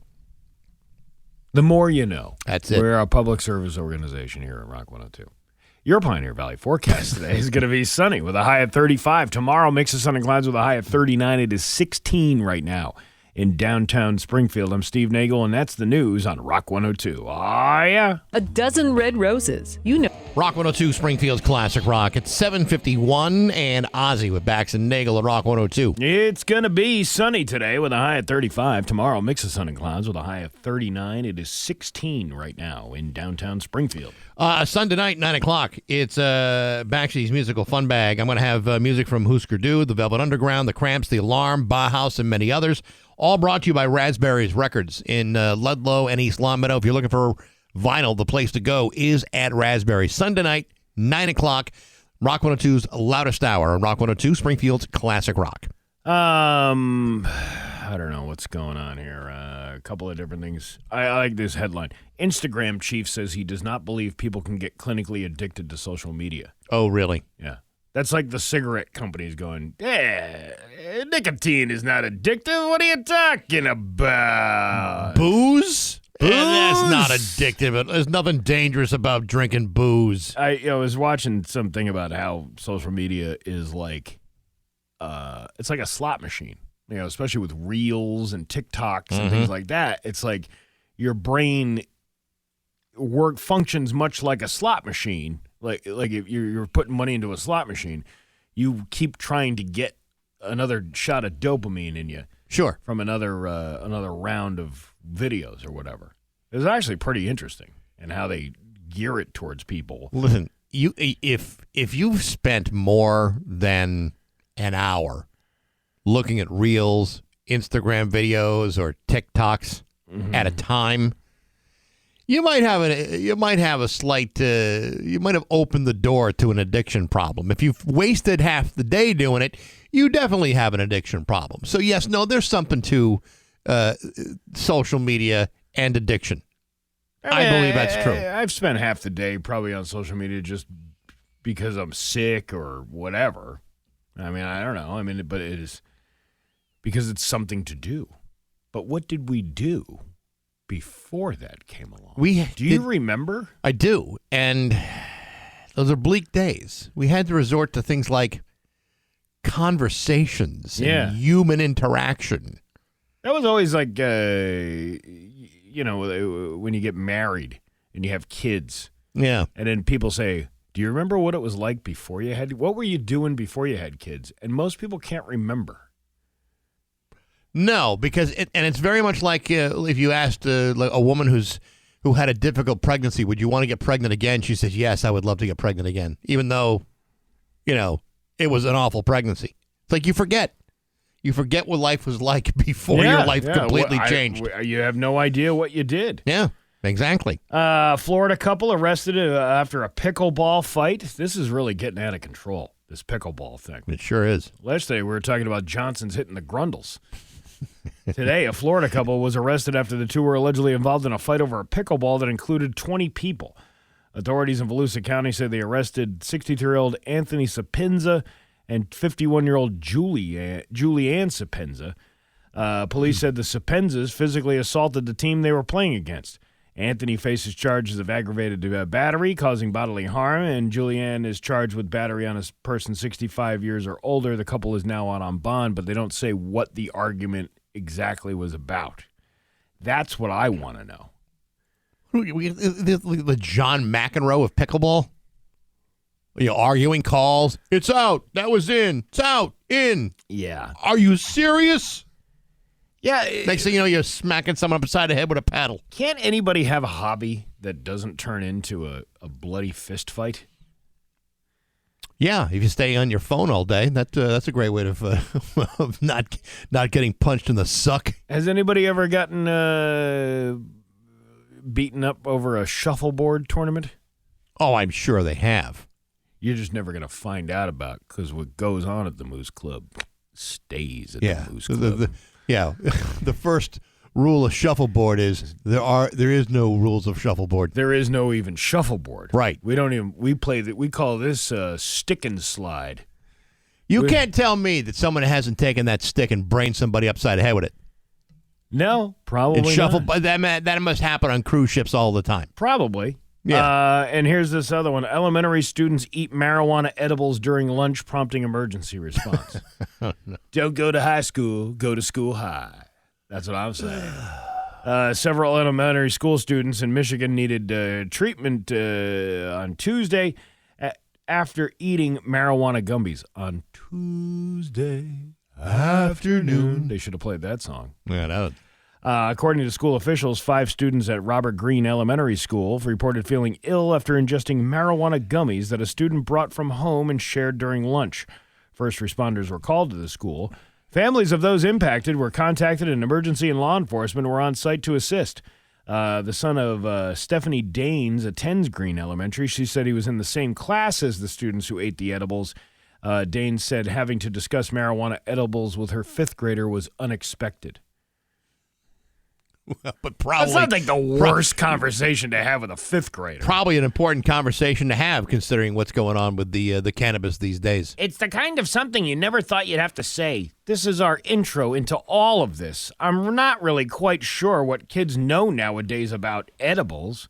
The more you know. That's it. We're a public service organization here at Rock 102. Your Pioneer Valley forecast today is going to be sunny with a high of 35. Tomorrow, mix of sun and clouds with a high of 39. It is 16 right now in downtown Springfield. I'm Steve Nagle, and that's the news on Rock 102. Oh, yeah. A dozen red roses. You know. Rock 102, Springfield's Classic Rock. It's 7:51, and Ozzy with Bax and Nagle at Rock 102. It's going to be sunny today with a high of 35. Tomorrow, mix of sun and clouds with a high of 39. It is 16 right now in downtown Springfield. Sunday night, 9 o'clock, it's Baxi's Musical Fun Bag. I'm going to have music from Husker Du, The Velvet Underground, The Cramps, The Alarm, Bauhaus, and many others. All brought to you by Raspberries Records in Ludlow and East Longmeadow. If you're looking for vinyl, the place to go is at Raspberry. Sunday night, 9 o'clock, Rock 102's Loudest Hour on Rock 102, Springfield's Classic Rock. I don't know what's going on here. A couple of different things. I like this headline. Instagram chief says he does not believe people can get clinically addicted to social media. Oh, really? Yeah. That's like the cigarette companies going, nicotine is not addictive. What are you talking about? Booze? Booze? That's not addictive. There's nothing dangerous about drinking booze. I was watching something about how social media is like, it's like a slot machine. You know, especially with Reels and TikToks and things like that. It's like your brain functions much like a slot machine. Like if you're putting money into a slot machine, you keep trying to get another shot of dopamine in you. Sure. From another round of videos or whatever. It's actually pretty interesting and how they gear it towards people. Listen, if you've spent more than an hour looking at Reels, Instagram videos, or TikToks at a time, you might have opened the door to an addiction problem. If you've wasted half the day doing it, you definitely have an addiction problem. So yes, no, there's something to social media and addiction. I believe that's true. I've spent half the day probably on social media just because I'm sick or whatever. I mean, I don't know. I mean, but it is because it's something to do. But what did we do before that came along? Do you remember? I do. And those are bleak days. We had to resort to things like conversations and human interaction. That was always like, when you get married and you have kids. Yeah. And then people say, do you remember what it was like before you had? What were you doing before you had kids? And most people can't remember. No, because it's very much like if you asked like a woman who had a difficult pregnancy, would you want to get pregnant again? She says, yes, I would love to get pregnant again, even though, it was an awful pregnancy. It's like you forget what life was like before your life completely changed. You have no idea what you did. Yeah, exactly. Florida couple arrested after a pickleball fight. This is really getting out of control, this pickleball thing. It sure is. Yesterday, we were talking about Johnson's hitting the grundles. Today, a Florida couple was arrested after the two were allegedly involved in a fight over a pickleball that included 20 people. Authorities in Volusia County said they arrested 63-year-old Anthony Sapenza and 51-year-old Julianne Sapenza. Police said the Sapenzas physically assaulted the team they were playing against. Anthony faces charges of aggravated battery, causing bodily harm, and Julianne is charged with battery on a person 65 years or older. The couple is now out on bond, but they don't say what the argument exactly was about. That's what I want to know. The John McEnroe of pickleball? Arguing calls. It's out. That was in. It's out. In. Yeah. Are you serious? Yeah. Next thing you know, you're smacking someone upside the head with a paddle. Can't anybody have a hobby that doesn't turn into a bloody fist fight? Yeah, if you stay on your phone all day, that's a great way of not getting punched in the suck. Has anybody ever gotten beaten up over a shuffleboard tournament? Oh, I'm sure they have. You're just never going to find out about because what goes on at the Moose Club stays at the Moose Club. The first rule of shuffleboard is there is no rules of shuffleboard. There is no even shuffleboard. Right. We call this stick and slide. You can't tell me that someone hasn't taken that stick and brained somebody upside the head with it. No, probably not. That must happen on cruise ships all the time. Probably. Yeah. And here's this other one. Elementary students eat marijuana edibles during lunch, prompting emergency response. Oh, no. Don't go to high school. Go to school high. That's what I'm saying. Several elementary school students in Michigan needed treatment on Tuesday after eating marijuana gummies on Tuesday afternoon. They should have played that song. Yeah, that would. According to school officials, 5 students at Robert Greene Elementary School reported feeling ill after ingesting marijuana gummies that a student brought from home and shared during lunch. First responders were called to the school. Families of those impacted were contacted, and emergency and law enforcement were on site to assist. The son of Stephanie Daines attends Greene Elementary. She said he was in the same class as the students who ate the edibles. Daines said having to discuss marijuana edibles with her 5th grader was unexpected. But probably That's not like the worst conversation to have with a 5th grader. Probably an important conversation to have, considering what's going on with the cannabis these days. It's the kind of something you never thought you'd have to say. This is our intro into all of this. I'm not really quite sure what kids know nowadays about edibles.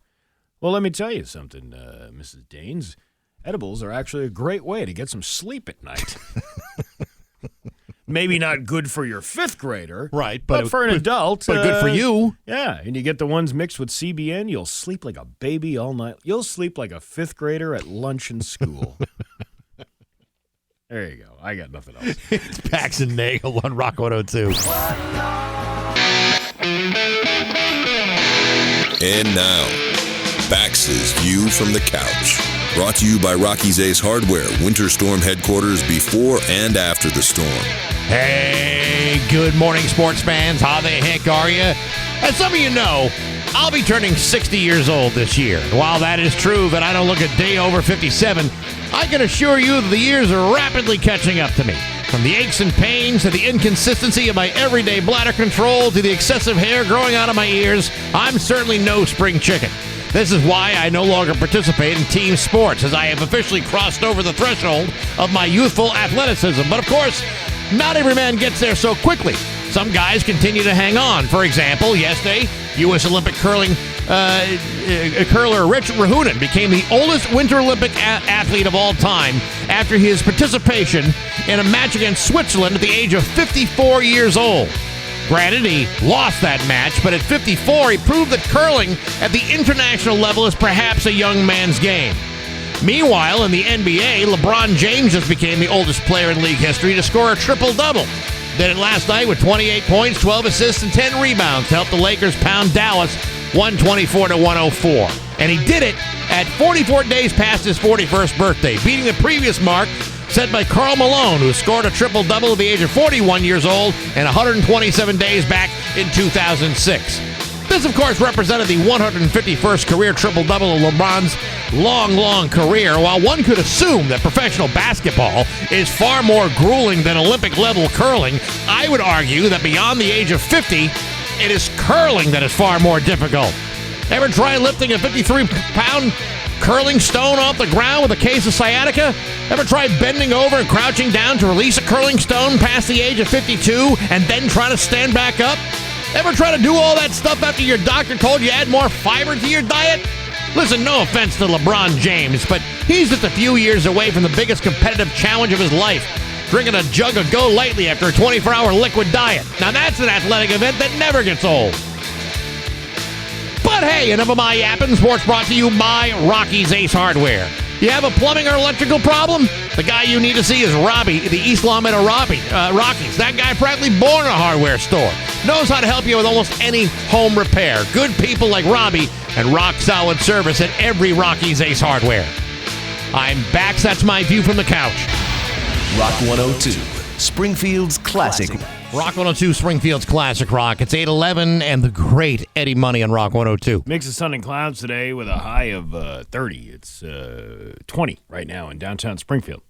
Well, let me tell you something, Mrs. Daines. Edibles are actually a great way to get some sleep at night. Maybe not good for your 5th grader. Right. But for an adult. But good for you. Yeah, and you get the ones mixed with CBN, you'll sleep like a baby all night. You'll sleep like a 5th grader at lunch in school. There you go. I got nothing else. It's Bax and Nagle on Rock 102. And now, Bax's View from the Couch. Brought to you by Rocky's Ace Hardware, Winter Storm headquarters before and after the storm. Hey, good morning, sports fans. How the heck are you? As some of you know, I'll be turning 60 years old this year. While that is true that I don't look a day over 57, I can assure you that the years are rapidly catching up to me. From the aches and pains to the inconsistency of my everyday bladder control to the excessive hair growing out of my ears, I'm certainly no spring chicken. This is why I no longer participate in team sports, as I have officially crossed over the threshold of my youthful athleticism. But of course, not every man gets there so quickly. Some guys continue to hang on. For example, yesterday, U.S. Olympic curler Richard Rahunen became the oldest Winter Olympic athlete of all time after his participation in a match against Switzerland at the age of 54 years old. Granted, he lost that match, but at 54, he proved that curling at the international level is perhaps a young man's game. Meanwhile, in the NBA, LeBron James just became the oldest player in league history to score a triple-double. Did it last night with 28 points, 12 assists, and 10 rebounds to help the Lakers pound Dallas 124-104. And he did it at 44 days past his 41st birthday, beating the previous mark set by Karl Malone, who scored a triple-double at the age of 41 years old and 127 days back in 2006. This, of course, represented the 151st career triple-double of LeBron's long career. While one could assume that professional basketball is far more grueling than Olympic-level curling, I would argue that beyond the age of 50, it is curling that is far more difficult. Ever try lifting a 53-pound curling stone off the ground with a case of sciatica? Ever try bending over and crouching down to release a curling stone past the age of 52 and then try to stand back up? Ever try to do all that stuff after your doctor told you add more fiber to your diet? Listen, no offense to LeBron James, but he's just a few years away from the biggest competitive challenge of his life, drinking a jug of Go Lightly after a 24-hour liquid diet. Now that's an athletic event that never gets old. But hey, enough of my yapping. Sports brought to you by Rocky's Ace Hardware. You have a plumbing or electrical problem? The guy you need to see is Robbie, the East Longmeadow Rockies. That guy practically born in a hardware store. Knows how to help you with almost any home repair. Good people like Robbie and rock-solid service at every Rocky's Ace Hardware. I'm Bax. That's my view from the couch. Rock 102, Springfield's classic. Rock 102, Springfield's classic rock. It's 8:11 and the great Eddie Money on Rock 102. Mix of sun and clouds today with a high of 30. It's 20 right now in downtown Springfield.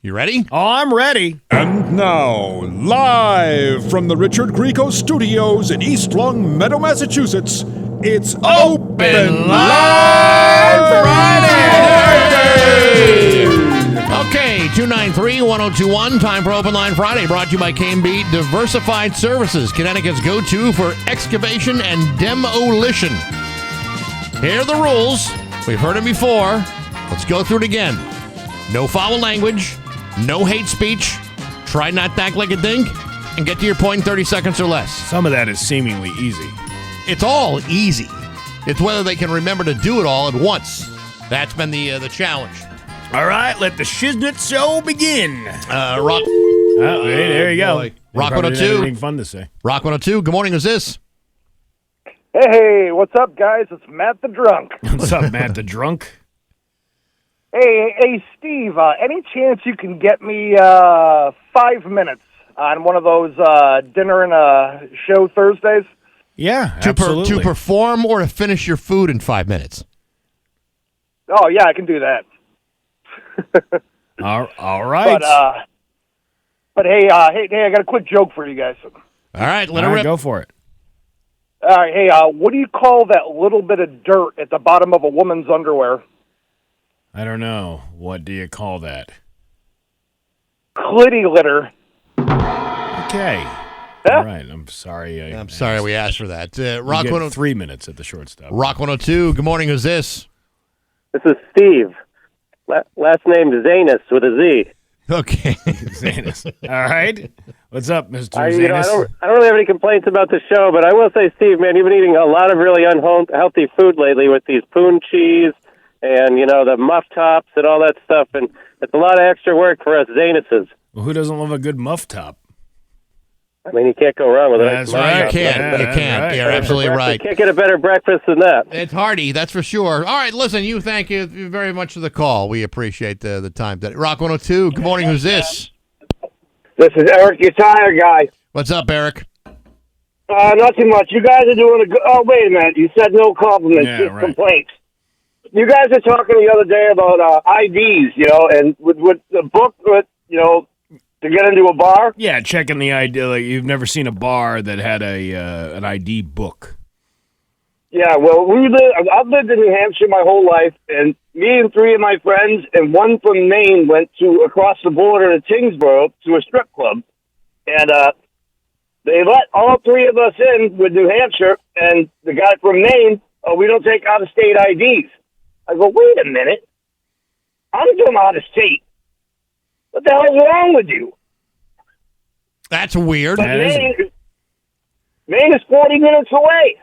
You ready? Oh, I'm ready. And now, live from the Richard Grieco Studios in East Longmeadow, Massachusetts, it's Open Line Friday! Okay, 293-1021, time for Open Line Friday, brought to you by KMB Diversified Services, Connecticut's go-to for excavation and demolition. Here are the rules. We've heard them before. Let's go through it again. No foul language, no hate speech, try not to act like a dink, and get to your point in 30 seconds or less. Some of that is seemingly easy. It's all easy. It's whether they can remember to do it all at once. That's been the challenge. All right, let the Shiznit show begin. Rock. Oh, hey, there you go. Rock Probably 102. didn't have anything fun to say. Rock 102. Good morning. Who's this? Hey, what's up, guys? It's Matt the Drunk. What's up, Matt the Drunk? Hey, Steve, any chance you can get me 5 minutes on one of those dinner and a show Thursdays? Yeah, To absolutely. perform or to finish your food in 5 minutes? Oh, yeah, I can do that. All right. But hey, I got a quick joke for you guys. All right, let All her right, rip. go for it. All right, hey, what do you call that little bit of dirt at the bottom of a woman's underwear? I don't know. What do you call that? Clitty litter. Okay. All right. I'm sorry. I'm sorry we asked for that. Rock Rock 102. 3 minutes at the shortstop. Rock 102. Good morning. Who's this? This is Steve. Last name Zanus with a Z. Okay. Zanus. All right. What's up, Mr. I Zanus? don't really have any complaints about the show, but I will say, Steve, man, you've been eating a lot of really unhealthy food lately with these poon cheese and, the muff tops and all that stuff, and it's a lot of extra work for us Zanuses. Well, who doesn't love a good muff top? I mean, you can't go wrong with it. That's right. You can't. You can't. right. You're absolutely right. You can't get a better breakfast than that. It's hearty, that's for sure. All right, listen, thank you very much for the call. We appreciate the time. Rock 102. Good morning. Who's this? This is Eric, your tire guy. What's up, Eric? Not too much. You guys are doing a good... Oh, wait a minute. You said no compliments, Yeah, just right. complaints. You guys are talking the other day about IDs, and with the book, to get into a bar. Yeah, checking the ID. Like, you've never seen a bar that had an ID book. Yeah, well, I've lived in New Hampshire my whole life, and me and 3 of my friends and one from Maine went across the border to Tingsboro to a strip club, and they let all 3 of us in with New Hampshire, and the guy from Maine, we don't take out-of-state IDs. I go, wait a minute, I'm from out-of-state. What the hell's wrong with you? That's weird. But Maine is 40 minutes away.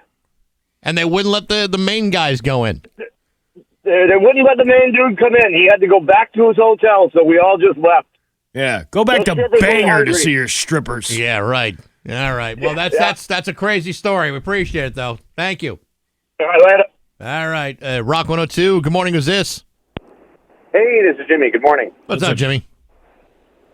And they wouldn't let the main guys go in. They wouldn't let the main dude come in. He had to go back to his hotel, so we all just left. Yeah, go back to strippers Bangor are to hungry. see your strippers. Yeah, right. All right. Well, that's a crazy story. We appreciate it, though. Thank you. All right, later. All right. Rock 102. Good morning. Who's this? Hey, this is Jimmy. Good morning. What's up, Jimmy?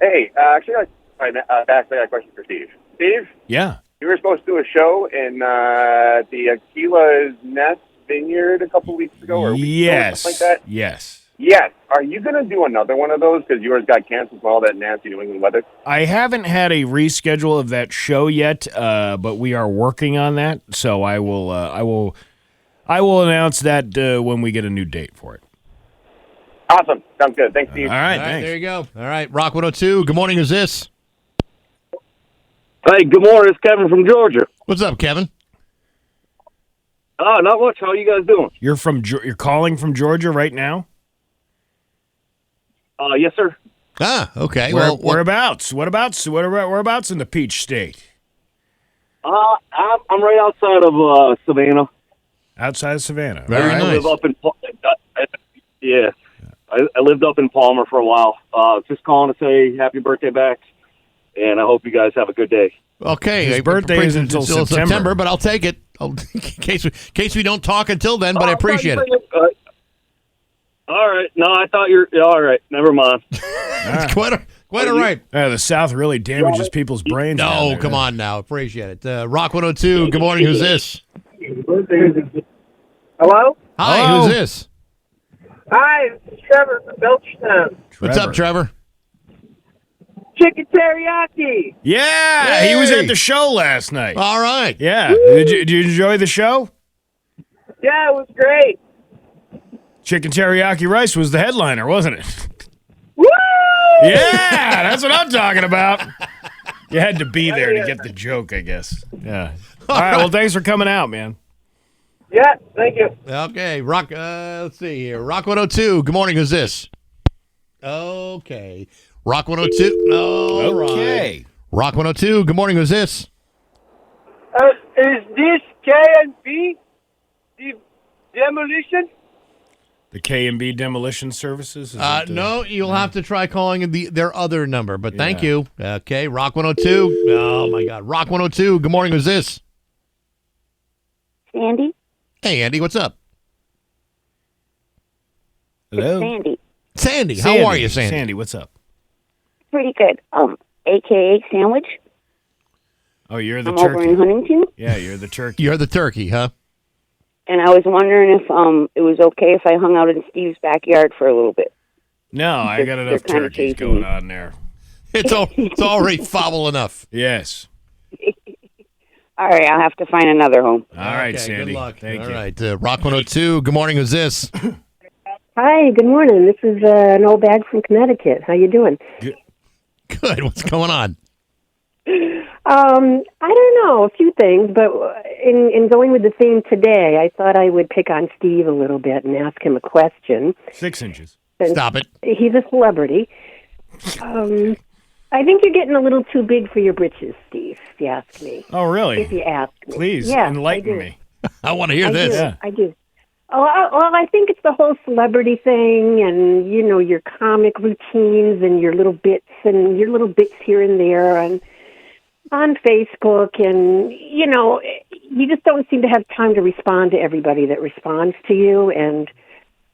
Hey, actually, I got a question for Steve. Steve, Yeah. you were supposed to do a show in the Aquila's Nest Vineyard a couple weeks ago, or a week ago, Yes. something like that. Yes. Yes. Are you going to do another one of those because yours got canceled with all that nasty New England weather? I haven't had a reschedule of that show yet, but we are working on that. So I will announce that when we get a new date for it. Awesome. Sounds good. Thanks, Steve. All right, All right, thanks. there you go. All right, Rock 102. Good morning. Who's this? Hey, good morning. It's Kevin from Georgia. What's up, Kevin? Not much. How you guys doing? You're calling from Georgia right now? Yes, sir. Ah, okay. Whereabouts? Whereabouts in the Peach State? I'm right outside of Savannah. Outside of Savannah. Very All right. nice. I live up in yeah. I lived up in Palmer for a while. Just calling to say happy birthday, Bax, and I hope you guys have a good day. Okay. His birthday brings is it until September. but I'll take it. In case we don't talk until then, but I appreciate it. All right. No, I thought you're all right. Never mind. It's quite all right. The South really damages people's brains. down No, there. come on now. Appreciate it. Rock 102. Good morning. Who's this? Hello? Hi, Hello? who's this? Hi, it's Trevor from Belchertown. What's up, Trevor? Chicken teriyaki. Yeah, he was at the show last night. All right. Yeah. Did you enjoy the show? Yeah, it was great. Chicken teriyaki rice was the headliner, wasn't it? Woo! Yeah, that's what I'm talking about. You had to be there to get the joke, I guess. Yeah. All right, well, thanks for coming out, man. Yeah, thank you. Okay, Rock. Let's see here. Rock 102. Good morning. Who's this? Okay. Rock 102. All Okay. right. Rock 102. Good morning. Who's this? Is this K&B? The demolition? The K&B Demolition Services? Is it, No, you'll have to try calling their other number, but thank you. Okay, Rock 102. Oh, my God. Rock 102. Good morning. Who's this? Sandy? Hey, Andy. What's up? Hello? Sandy. Sandy. How are you, Sandy? Sandy, what's up? Pretty good. AKA Sandwich. Oh, you're the I'm turkey. over in Huntington. Yeah, you're the turkey. You're the turkey, huh? And I was wondering if it was okay if I hung out in Steve's backyard for a little bit. No, I got enough They're kinda turkeys chasing going me. on there. It's already foul enough. Yes. All right, I'll have to find another home. All right, Okay, Sandy. Good luck. Thank All you. right, Rock 102. Good morning. Who's this? Hi, good morning. This is an old bag from Connecticut. How you doing? Good. What's going on? I don't know, a few things, but in going with the theme today, I thought I would pick on Steve a little bit and ask him a question. 6 inches. Stop it. He's a celebrity. I think you're getting a little too big for your britches, Steve, if you ask me. Oh, really? If you ask me. Please, Yeah, enlighten me. I want to hear this. I do. Oh, well, I think it's the whole celebrity thing and, your comic routines and your little bits here and there on Facebook. And, you just don't seem to have time to respond to everybody that responds to you. And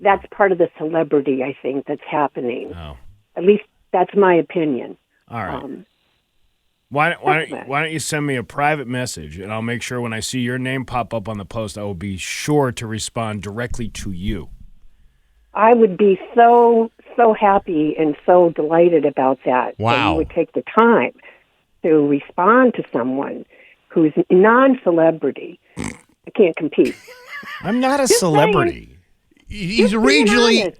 that's part of the celebrity, I think, that's happening. Oh. At least that's my opinion. All right. Why don't you send me a private message, and I'll make sure when I see your name pop up on the post, I will be sure to respond directly to you. I would be so happy and so delighted about that. Wow. That you would take the time to respond to someone who's non-celebrity. I can't compete. I'm not a Just celebrity. He's regionally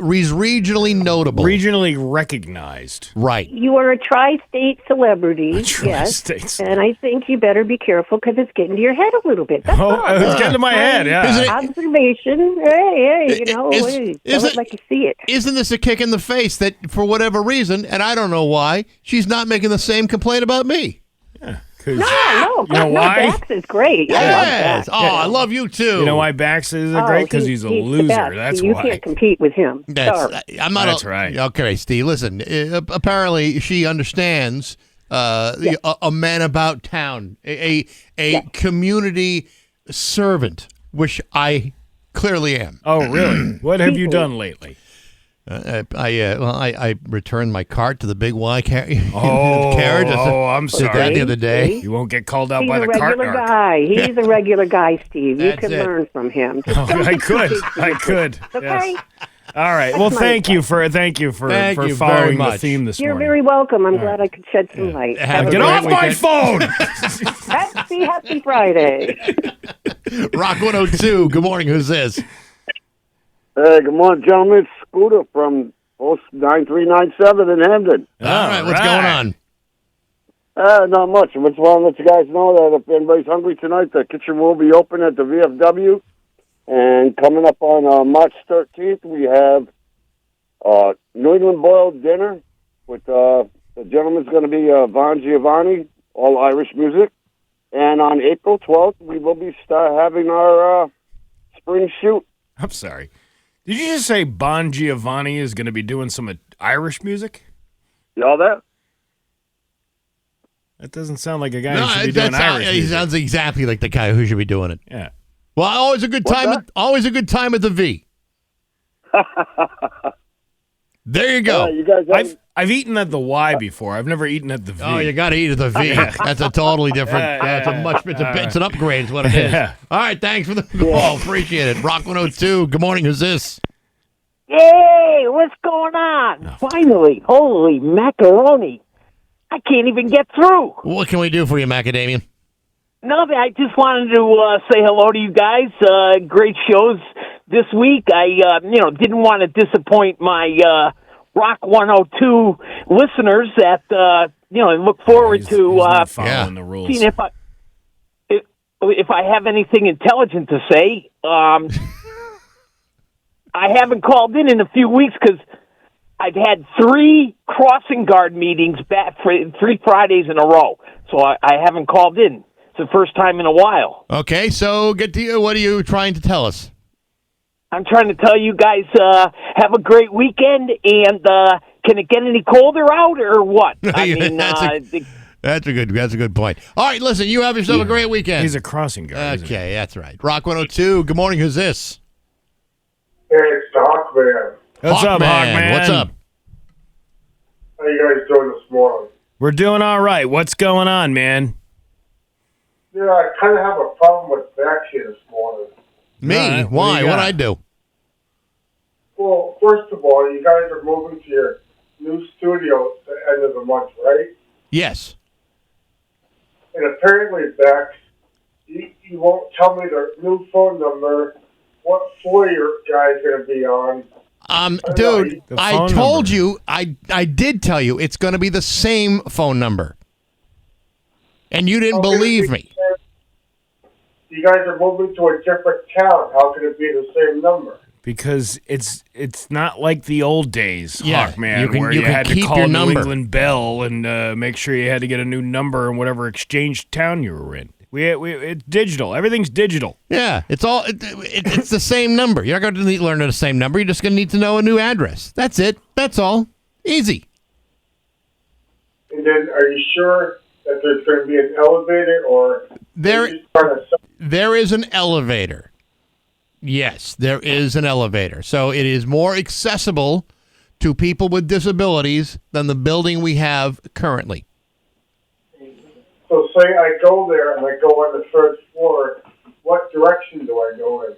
notable. Regionally recognized. Right. You are a tri-state celebrity, tri-state yes, and I think you better be careful because it's getting to your head a little bit. That's all. It's getting to my head, yeah. Observation. Hey, tell it like you see it. Isn't this a kick in the face that, for whatever reason, and I don't know why, she's not making the same complaint about me? No, you know why? Bax is great. Yes. I love Bax. I love you too. You know why Bax is great? Because he's a loser. the best. That's you why. You can't compete with him. Sorry. That's right. Okay, Steve, listen. Apparently, she understands a man about town, a community servant, which I clearly am. Oh, really? What have you done lately? I returned my cart to the Big Y carriage. I'm did sorry. that the other day. You won't get called out He's by a the cart regular narc. guy. He's a regular guy, Steve. You That's can it. learn from him. I could. Okay. Yes. All right. Well, thank you for you following very the much. theme this You're morning. very welcome. I'm glad I could shed some light. Have a Get great off my weekend. phone! Happy Friday. Rock 102. Good morning. Who's this? Hey, good morning, gentlemen. It's Scooter from Post 9397 in Hamden. All right. What's going on? Not much. I just want to let you guys know that if anybody's hungry tonight, the kitchen will be open at the VFW. And coming up on March 13th, we have New England boiled dinner with the gentleman's going to be Von Giovanni, all Irish music. And on April 12th, we will be having our spring shoot. I'm sorry. Did you just say Bon Giovanni is going to be doing some Irish music? Y'all there? That doesn't sound like a guy who should be doing Irish He music. sounds exactly like the guy who should be doing it. Yeah. Well, always a good time. Always a good time at the V. There you go. You guys I've eaten at the Y before. I've never eaten at the V. Oh, you got to eat at the V. That's a totally different. It's an upgrade. Is what it is. Yeah. All right. Thanks for the call. Appreciate it. Rock 102. Good morning. Who's this? Hey, what's going on? Finally, holy macaroni. I can't even get through. What can we do for you, Macadamian? Nothing. I just wanted to say hello to you guys. Great shows this week. I, didn't want to disappoint my Rock 102 listeners that, look forward to following the rules. seeing if I have anything intelligent to say. I haven't called in a few weeks because I've had 3 crossing guard meetings back for 3 Fridays in a row. so I haven't called in. It's the first time in a while. Okay, so get to you. What are you trying to tell us? I'm trying to tell you guys have a great weekend, and can it get any colder out or what? I mean, that's a good point. All right, listen, you have yourself a great weekend. He's a crossing guard. Okay, that's right. Rock 102. Good morning. Who's this? Hey, it's the Hawkman. What's up, Hawkman? What's up? How you guys doing this morning? We're doing all right. What's going on, man? Yeah, I kind of have a problem with Bax here this morning. Me? Why? What'd I do? Well, first of all, you guys are moving to your new studio at the end of the month, right? Yes. And apparently, Bax, you won't tell me the new phone number, what floor your guy's going to be on. Dude, I told you, I did tell you, it's going to be the same phone number. And you didn't believe me. You guys are moving to a different town. How can it be the same number? Because it's not like the old days, Yeah, Hawkman, you can had to keep call your New number. England Bell and make sure you had to get a new number in whatever exchange town you were in. It's digital. Everything's digital. Yeah, it's all it's the same number. You're not going to need to learn the same number. You're just going to need to know a new address. That's it. That's all. Easy. And then, are you sure that there's going to be an elevator, or There is an elevator. Yes, there is an elevator. So it is more accessible to people with disabilities than the building we have currently. So say I go there and I go on the first floor, what direction do I go in?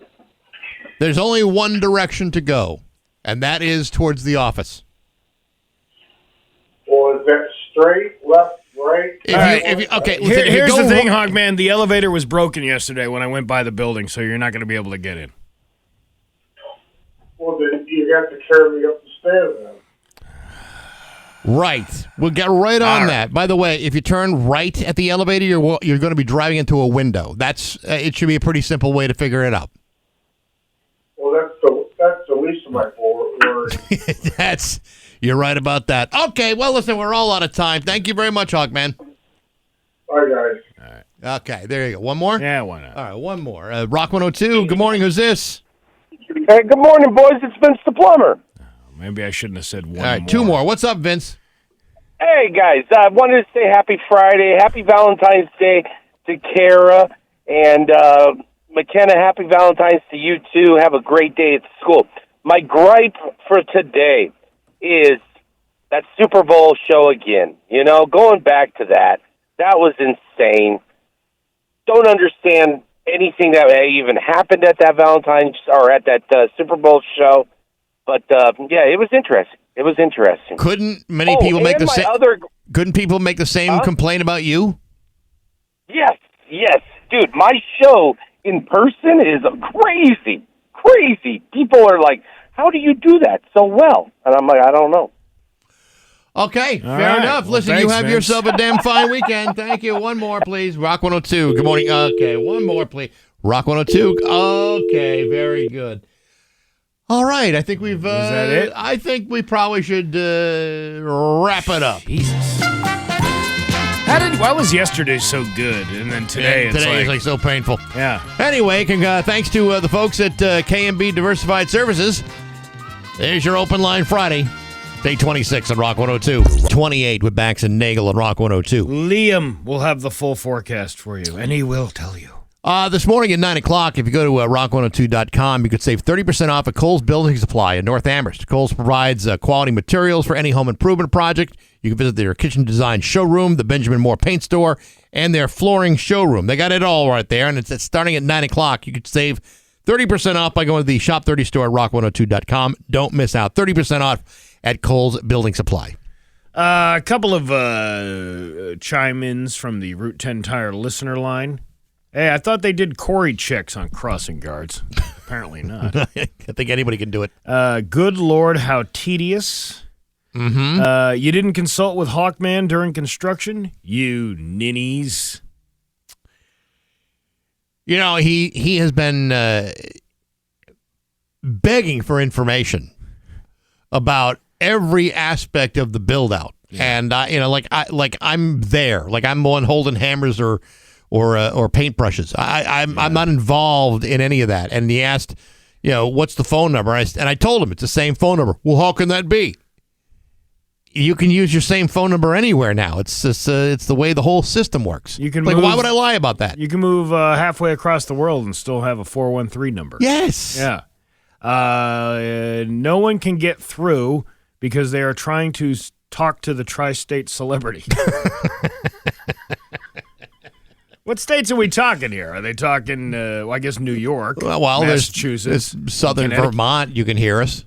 There's only one direction to go, and that is towards the office. Or is that straight, left, right? Here's the thing, Hogman. The elevator was broken yesterday when I went by the building, so you're not going to be able to get in. Well, then you have to carry me up the stairs then. Right. We'll get right on that. By the way, if you turn right at the elevator, you're going to be driving into a window. That's it should be a pretty simple way to figure it out. Well, that's the least of my worries. You're right about that. Okay, well, listen, we're all out of time. Thank you very much, Hawkman. Bye, guys. All right. Okay, there you go. One more? Yeah, why not? All right, one more. Rock 102, good morning. Who's this? Hey, good morning, boys. It's Vince the Plumber. Maybe I shouldn't have said one All right, more. two more. What's up, Vince? Hey, guys. I wanted to say happy Friday, happy Valentine's Day to Kara, and McKenna, happy Valentine's to you, too. Have a great day at school. My gripe for today is that Super Bowl show again. You know, going back to that was insane. Don't understand anything that even happened at that Valentine's or at that Super Bowl show. But, yeah, it was interesting. It was interesting. Couldn't many people make the same? Couldn't people make the same Huh? complaint about you? Yes. Dude, my show in person is crazy. People are like, how do you do that so well? And I'm like, I don't know. Okay, All fair right. enough. Well, Listen, thanks, you have Vince. yourself a damn fine weekend. Thank you. One more, please. Rock 102. Good morning. Okay, one more, please. Rock 102. Okay, very good. All right, I think we've. Is that it? I think we probably should wrap it up. Jesus. Why was yesterday so good, and then today it's Today is like so painful. Yeah. Anyway, thanks to the folks at K&B Diversified Services. There's your open line Friday. Day 26 on Rock 102. 28 with Bax and Nagle on Rock 102. Liam will have the full forecast for you, and he will tell you. This morning at 9 o'clock, if you go to rock102.com, you could save 30% off at Kohl's Building Supply in North Amherst. Kohl's provides quality materials for any home improvement project. You can visit their kitchen design showroom, the Benjamin Moore Paint Store, and their flooring showroom. They got it all right there, and it's starting at 9 o'clock. You could save 30% off by going to the Shop 30 store at rock102.com. Don't miss out. 30% off at Kohl's Building Supply. A couple of chime-ins from the Route 10 Tire listener line. Hey, I thought they did Corey checks on crossing guards. Apparently not. I think anybody can do it. Good Lord, how tedious. Mm-hmm. You didn't consult with Hawkman during construction? You ninnies. You know, he has been begging for information about every aspect of the build-out. And I'm there. Like I'm the one holding hammers or paintbrushes. I'm not involved in any of that. And he asked, what's the phone number? And I told him it's the same phone number. Well, how can that be? You can use your same phone number anywhere now. It's just, it's the way the whole system works. You can why would I lie about that? You can move halfway across the world and still have a 413 number. Yes. Yeah. No one can get through because they are trying to talk to the tri-state celebrity. What states are we talking here? Are they talking, I guess, New York, Massachusetts, there's southern Vermont. You can hear us.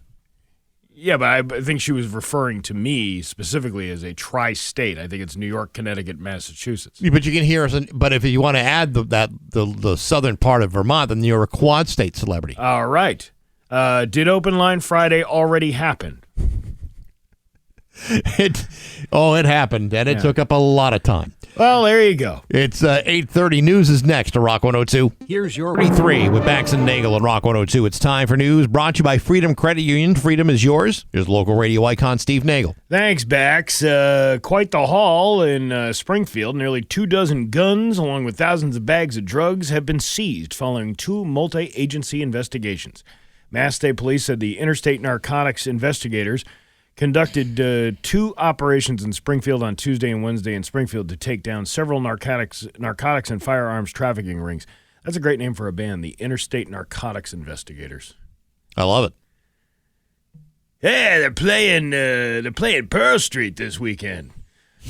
Yeah, but I think she was referring to me specifically as a tri-state. I think it's New York, Connecticut, Massachusetts. Yeah, but you can hear us. But if you want to add the southern part of Vermont, then you're a quad state celebrity. All right. Did Open Line Friday already happen? It happened, and it took up a lot of time. Well, there you go. It's 8:30. News is next to Rock 102. Here's your 33 with Bax and Nagle on Rock 102. It's time for news brought to you by Freedom Credit Union. Freedom is yours. Here's local radio icon Steve Nagle. Thanks, Bax. Quite the haul in Springfield. Nearly 24 guns, along with thousands of bags of drugs, have been seized following 2 multi-agency investigations. Mass State Police said the interstate narcotics investigators conducted 2 operations in Springfield on Tuesday and Wednesday in Springfield to take down several narcotics and firearms trafficking rings. That's a great name for a band, the Interstate Narcotics Investigators. I love it. Hey, they're playing Pearl Street this weekend.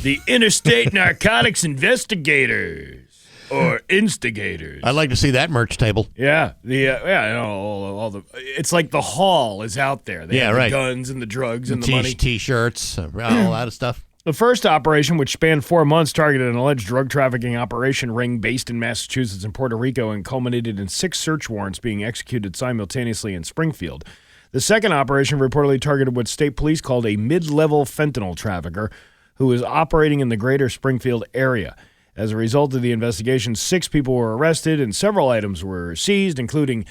The Interstate Narcotics Investigators. Or instigators. I'd like to see that merch table. Yeah, all the. It's like the haul is out there. They have the guns and the drugs and the money, T-shirts, all that stuff. The first operation, which spanned 4 months, targeted an alleged drug trafficking operation ring based in Massachusetts and Puerto Rico, and culminated in 6 search warrants being executed simultaneously in Springfield. The second operation reportedly targeted what state police called a mid-level fentanyl trafficker who was operating in the greater Springfield area. As a result of the investigation, 6 people were arrested and several items were seized, including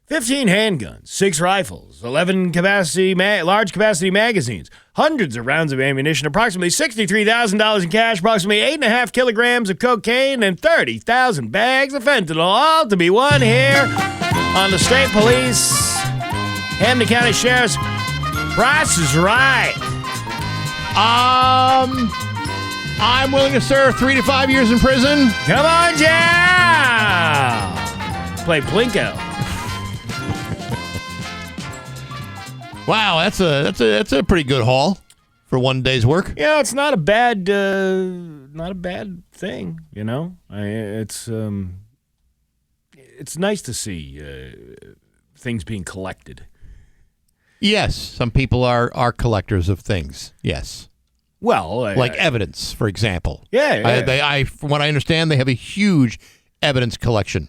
15 handguns, 6 rifles, 11 large-capacity magazines, hundreds of rounds of ammunition, approximately $63,000 in cash, approximately 8.5 kilograms of cocaine, and 30,000 bags of fentanyl, all to be won here on the State Police, Hampden County Sheriff's Price is Right. I'm willing to serve 3 to 5 years in prison. Come on down. Play Plinko. Wow, that's a pretty good haul for one day's work. Yeah, it's not a bad thing. It's nice to see things being collected. Yes, some people are collectors of things. Yes. Well, like evidence, for example. Yeah. From what I understand, they have a huge evidence collection.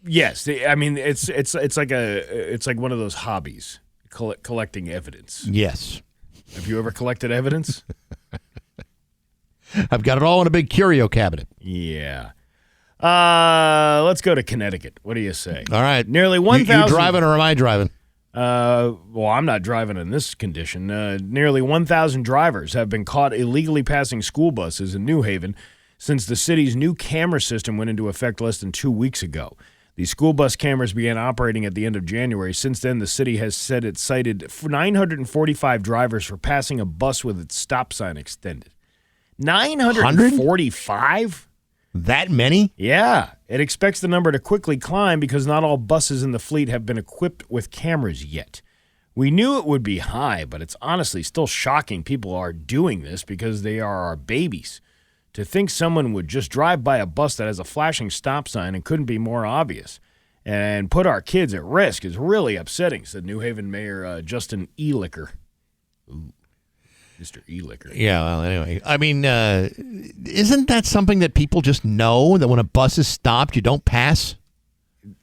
Yes, I mean it's like one of those hobbies, collecting evidence. Yes. Have you ever collected evidence? I've got it all in a big curio cabinet. Yeah. Let's go to Connecticut. What do you say? All right. Nearly 1,000. You driving or am I driving? Well, I'm not driving in this condition. Nearly 1,000 drivers have been caught illegally passing school buses in New Haven since the city's new camera system went into effect less than 2 weeks ago. The school bus cameras began operating at the end of January. Since then, the city has said it cited 945 drivers for passing a bus with its stop sign extended. 945? That many? Yeah. It expects the number to quickly climb because not all buses in the fleet have been equipped with cameras yet. We knew it would be high, but it's honestly still shocking people are doing this because they are our babies. To think someone would just drive by a bus that has a flashing stop sign and couldn't be more obvious and put our kids at risk is really upsetting, said New Haven Mayor Justin Elicker. Ooh. Mr. Elicker. Yeah, well, anyway. I mean, isn't that something that people just know, that when a bus is stopped, you don't pass?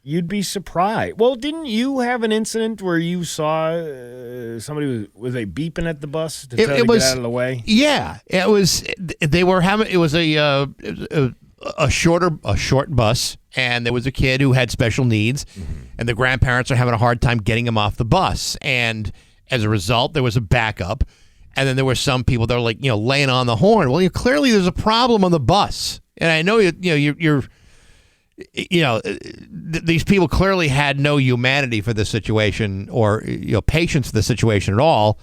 You'd be surprised. Well, didn't you have an incident where you saw somebody was they beeping at the bus to tell you to get out of the way? Yeah, it was. They were having. It was a short bus, and there was a kid who had special needs, and the grandparents are having a hard time getting him off the bus, and as a result, there was a backup. And then there were some people that were like, laying on the horn. Well, clearly there's a problem on the bus. And I know these people clearly had no humanity for this situation or patience for the situation at all.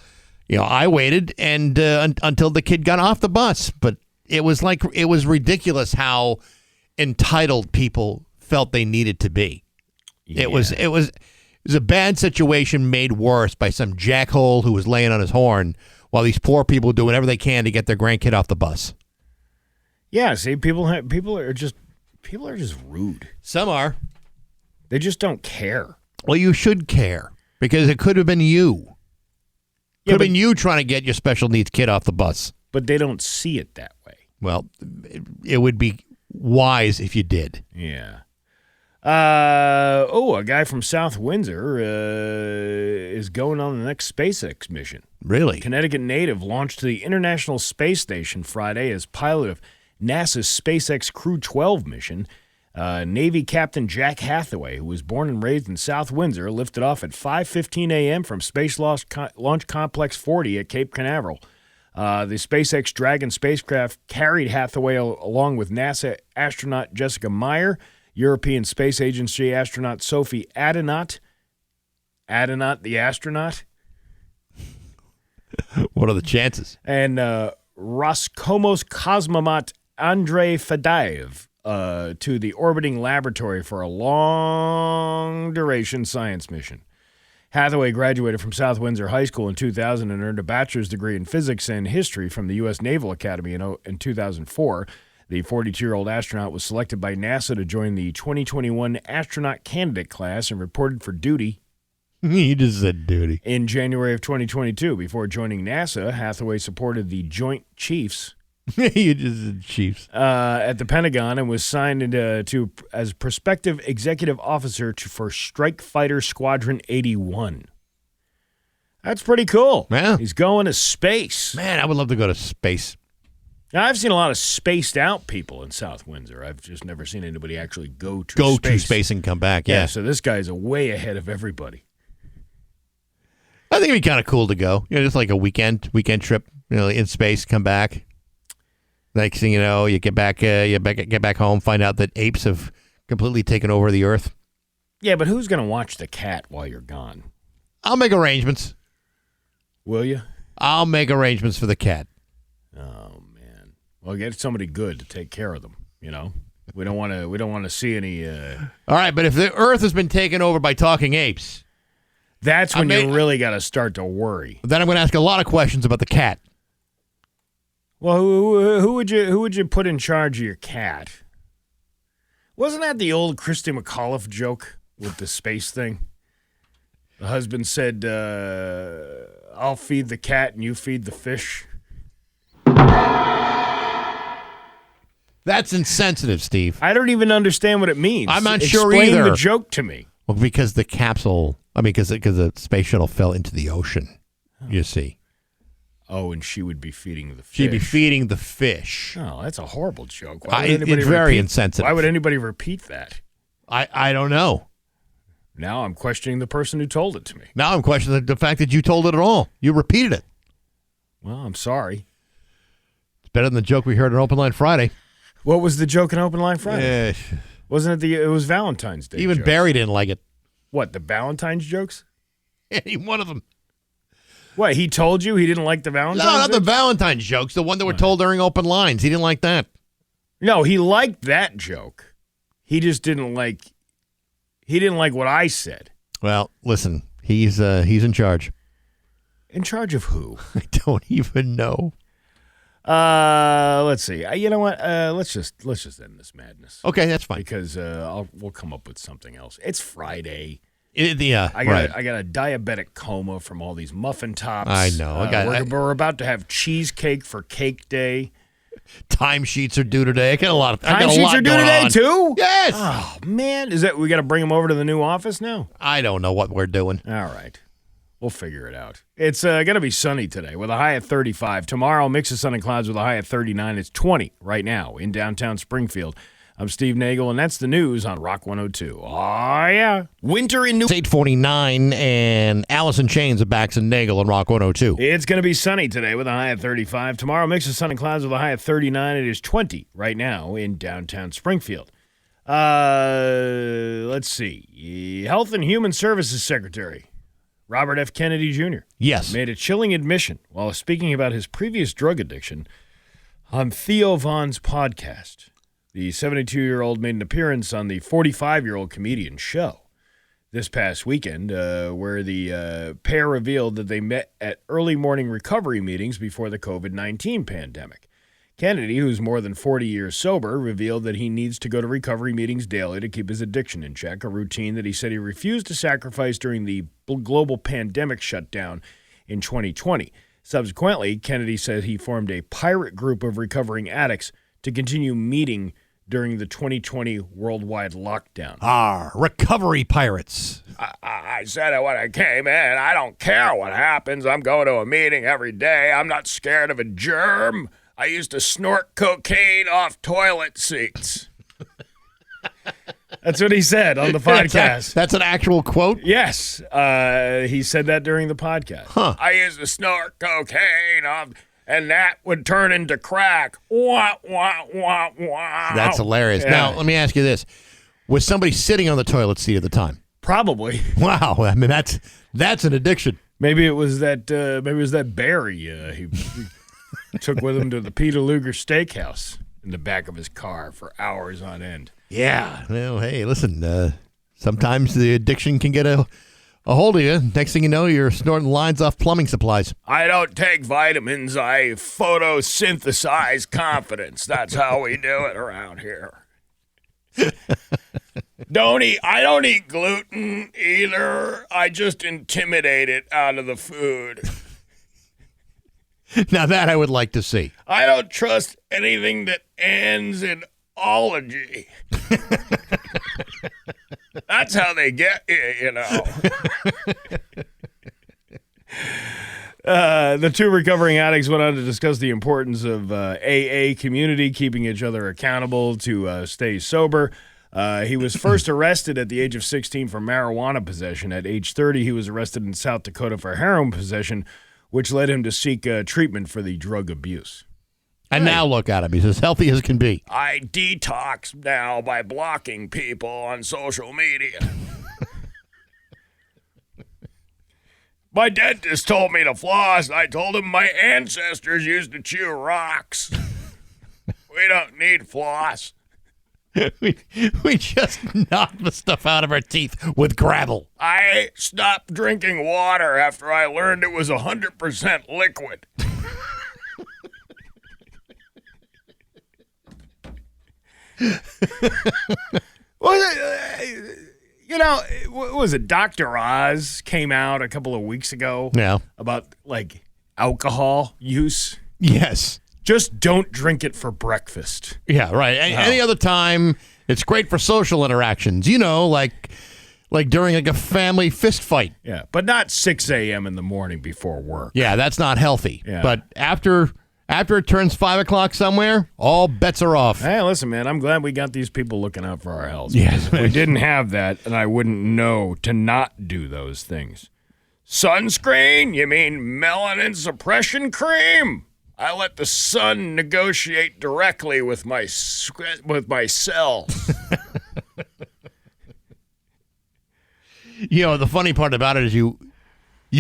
I waited and until the kid got off the bus, but it was ridiculous how entitled people felt they needed to be. Yeah. It was a bad situation made worse by some jackhole who was laying on his horn while these poor people do whatever they can to get their grandkid off the bus. Yeah, see, people are just rude. Some are. They just don't care. Well, you should care because it could have been you. Could have been you trying to get your special needs kid off the bus. But they don't see it that way. Well, it would be wise if you did. Yeah. A guy from South Windsor is going on the next SpaceX mission. Really? Connecticut native launched to the International Space Station Friday as pilot of NASA's SpaceX Crew 12 mission. Navy Captain Jack Hathaway, who was born and raised in South Windsor, lifted off at 5:15 a.m. from Space Launch Complex 40 at Cape Canaveral. The SpaceX Dragon spacecraft carried Hathaway along with NASA astronaut Jessica Meyer, European Space Agency astronaut Sophie Adenauer the astronaut. What are the chances? And Roscosmos cosmonaut Andrei Fadaev to the orbiting laboratory for a long-duration science mission. Hathaway graduated from South Windsor High School in 2000 and earned a bachelor's degree in physics and history from the U.S. Naval Academy in 2004. The 42-year-old astronaut was selected by NASA to join the 2021 astronaut candidate class and reported for duty. You just said duty. In January of 2022. Before joining NASA, Hathaway supported the Joint Chiefs. You just said Chiefs. At the Pentagon and was signed as prospective executive officer for Strike Fighter Squadron 81. That's pretty cool. Yeah. He's going to space. Man, I would love to go to space. Now, I've seen a lot of spaced out people in South Windsor. I've just never seen anybody actually go to space and come back. Yeah. So this guy's way ahead of everybody. I think it'd be kind of cool to go. Just like a weekend trip. In space, come back. Next thing you know, you get back home, find out that apes have completely taken over the earth. Yeah, but who's going to watch the cat while you're gone? I'll make arrangements. Will you? I'll make arrangements for the cat. Oh man! Well, get somebody good to take care of them. We don't want to see any. All right, but if the earth has been taken over by talking apes, that's when you really got to start to worry. Then I'm going to ask a lot of questions about the cat. Well, who would you put in charge of your cat? Wasn't that the old Christy McAuliffe joke with the space thing? The husband said, "I'll feed the cat and you feed the fish." That's insensitive, Steve. I don't even understand what it means. I'm not sure either. Explain the joke to me. Well, because the capsule, because the space shuttle fell into the ocean. You see. Oh, and she would be feeding the fish. She'd be feeding the fish. Oh, that's a horrible joke. It's very insensitive. Why would anybody repeat that? I don't know. Now I'm questioning the person who told it to me. Now I'm questioning the fact that you told it at all. You repeated it. Well, I'm sorry. It's better than the joke we heard on Open Line Friday. What was the joke on Open Line Friday? Wasn't it it was Valentine's Day Even jokes. Barry didn't like it. What, the Valentine's jokes? Any one of them. What, he told you he didn't like the Valentine's No, not jokes? the Valentine's jokes. The one that were told during Open Lines. He didn't like that. No, he liked that joke. He just didn't like what I said. Well, listen, he's in charge. In charge of who? I don't even know. Let's see. You know what? Let's just end this madness. Okay, that's fine. Because we'll come up with something else. It's Friday. I got a diabetic coma from all these muffin tops. I know. We're about to have cheesecake for Cake Day. Timesheets are due today. I got a lot of timesheets are due today too. Yes. Oh man, we got to bring them over to the new office now? I don't know what we're doing. All right. We'll figure it out. It's going to be sunny today with a high at 35. Tomorrow, mix of sun and clouds with a high at 39. It's 20 right now in downtown Springfield. I'm Steve Nagle, and that's the news on Rock 102. Oh, yeah. Winter in New... It's 8:49, and Allison Chains of Bax and Nagle on Rock 102. It's going to be sunny today with a high of 35. Tomorrow, mix of sun and clouds with a high of 39. It is 20 right now in downtown Springfield. Let's see. Health and Human Services Secretary Robert F. Kennedy Jr. Yes. Made a chilling admission while speaking about his previous drug addiction on Theo Vaughn's podcast. The 72-year-old made an appearance on the 45-year-old comedian show this past weekend, where the pair revealed that they met at early morning recovery meetings before the COVID-19 pandemic. Kennedy, who's more than 40 years sober, revealed that he needs to go to recovery meetings daily to keep his addiction in check, a routine that he said he refused to sacrifice during the global pandemic shutdown in 2020. Subsequently, Kennedy said he formed a pirate group of recovering addicts to continue meeting during the 2020 worldwide lockdown. Recovery pirates. I said it when I came in. I don't care what happens. I'm going to a meeting every day. I'm not scared of a germ. I used to snort cocaine off toilet seats. That's what he said on the podcast. That's an actual quote? Yes. He said that during the podcast. Huh. I used to snort cocaine off, and that would turn into crack. Wah, wah, wah, wah. That's hilarious. Yeah. Now, let me ask you this. Was somebody sitting on the toilet seat at the time? Probably. Wow. I mean, that's an addiction. Maybe it was that Barry he took with him to the Peter Luger Steakhouse in the back of his car for hours on end. Yeah. Well, hey, listen, sometimes the addiction can get a hold of you. Next thing you know, you're snorting lines off plumbing supplies. I don't take vitamins. I photosynthesize confidence. That's how we do it around here. I don't eat gluten either. I just intimidate it out of the food. Now that I would like to see. I don't trust anything that ends in ology. That's how they get you know. The two recovering addicts went on to discuss the importance of AA community, keeping each other accountable to stay sober. He was first arrested at the age of 16 for marijuana possession. At age 30, he was arrested in South Dakota for heroin possession, which led him to seek treatment for the drug abuse. And now look at him. He's as healthy as can be. I detox now by blocking people on social media. My dentist told me to floss. I told him my ancestors used to chew rocks. We don't need floss. we just knock the stuff out of our teeth with gravel. I stopped drinking water after I learned it was 100% liquid. You know, what was it? Dr. Oz came out a couple of weeks ago about, like, alcohol use. Yes. Just don't drink it for breakfast. Yeah, right. Any other time, it's great for social interactions. You know, like during like a family fist fight. Yeah, but not 6 a.m. in the morning before work. Yeah, that's not healthy. Yeah. But after it turns 5 o'clock somewhere, all bets are off. Hey, listen, man, I'm glad we got these people looking out for our health. Yes. If we didn't have that, and I wouldn't know to not do those things. Sunscreen? You mean melanin suppression cream? I let the sun negotiate directly with my cells. You know, the funny part about it is you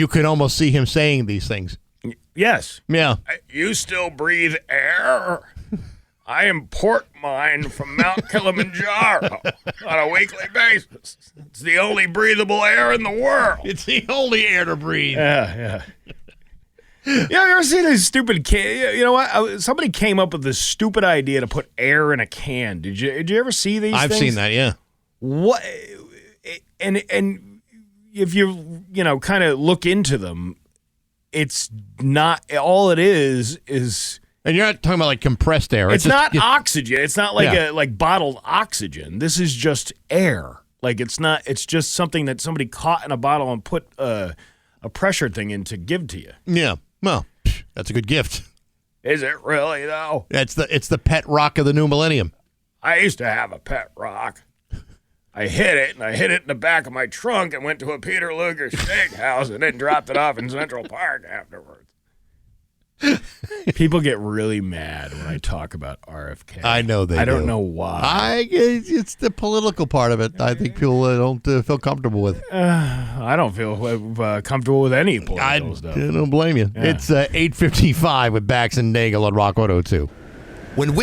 can almost see him saying these things. Yes. Yeah. You still breathe air? I import mine from Mount Kilimanjaro on a weekly basis. It's the only breathable air in the world. It's the only air to breathe. Yeah. You ever seen this stupid can? You know what? Somebody came up with this stupid idea to put air in a can. Did you ever see these things? I've seen that, yeah. What? And if you kind of look into them, it's not, all it is. And you're not talking about like compressed air. It's not oxygen. It's not like like bottled oxygen. This is just air. Like it's just something that somebody caught in a bottle and put a pressure thing in to give to you. Yeah. Well, that's a good gift. Is it really though? It's the pet rock of the new millennium. I used to have a pet rock. I hit it, and I hit it in the back of my trunk and went to a Peter Luger steakhouse and then dropped it off in Central Park afterwards. People get really mad when I talk about RFK. I know they do. I don't know why. It's the political part of it. I think people don't feel comfortable with. I don't feel comfortable with any political stuff. I don't blame you. Yeah. It's 8:55 with Bax and Nagle on Rock 102. When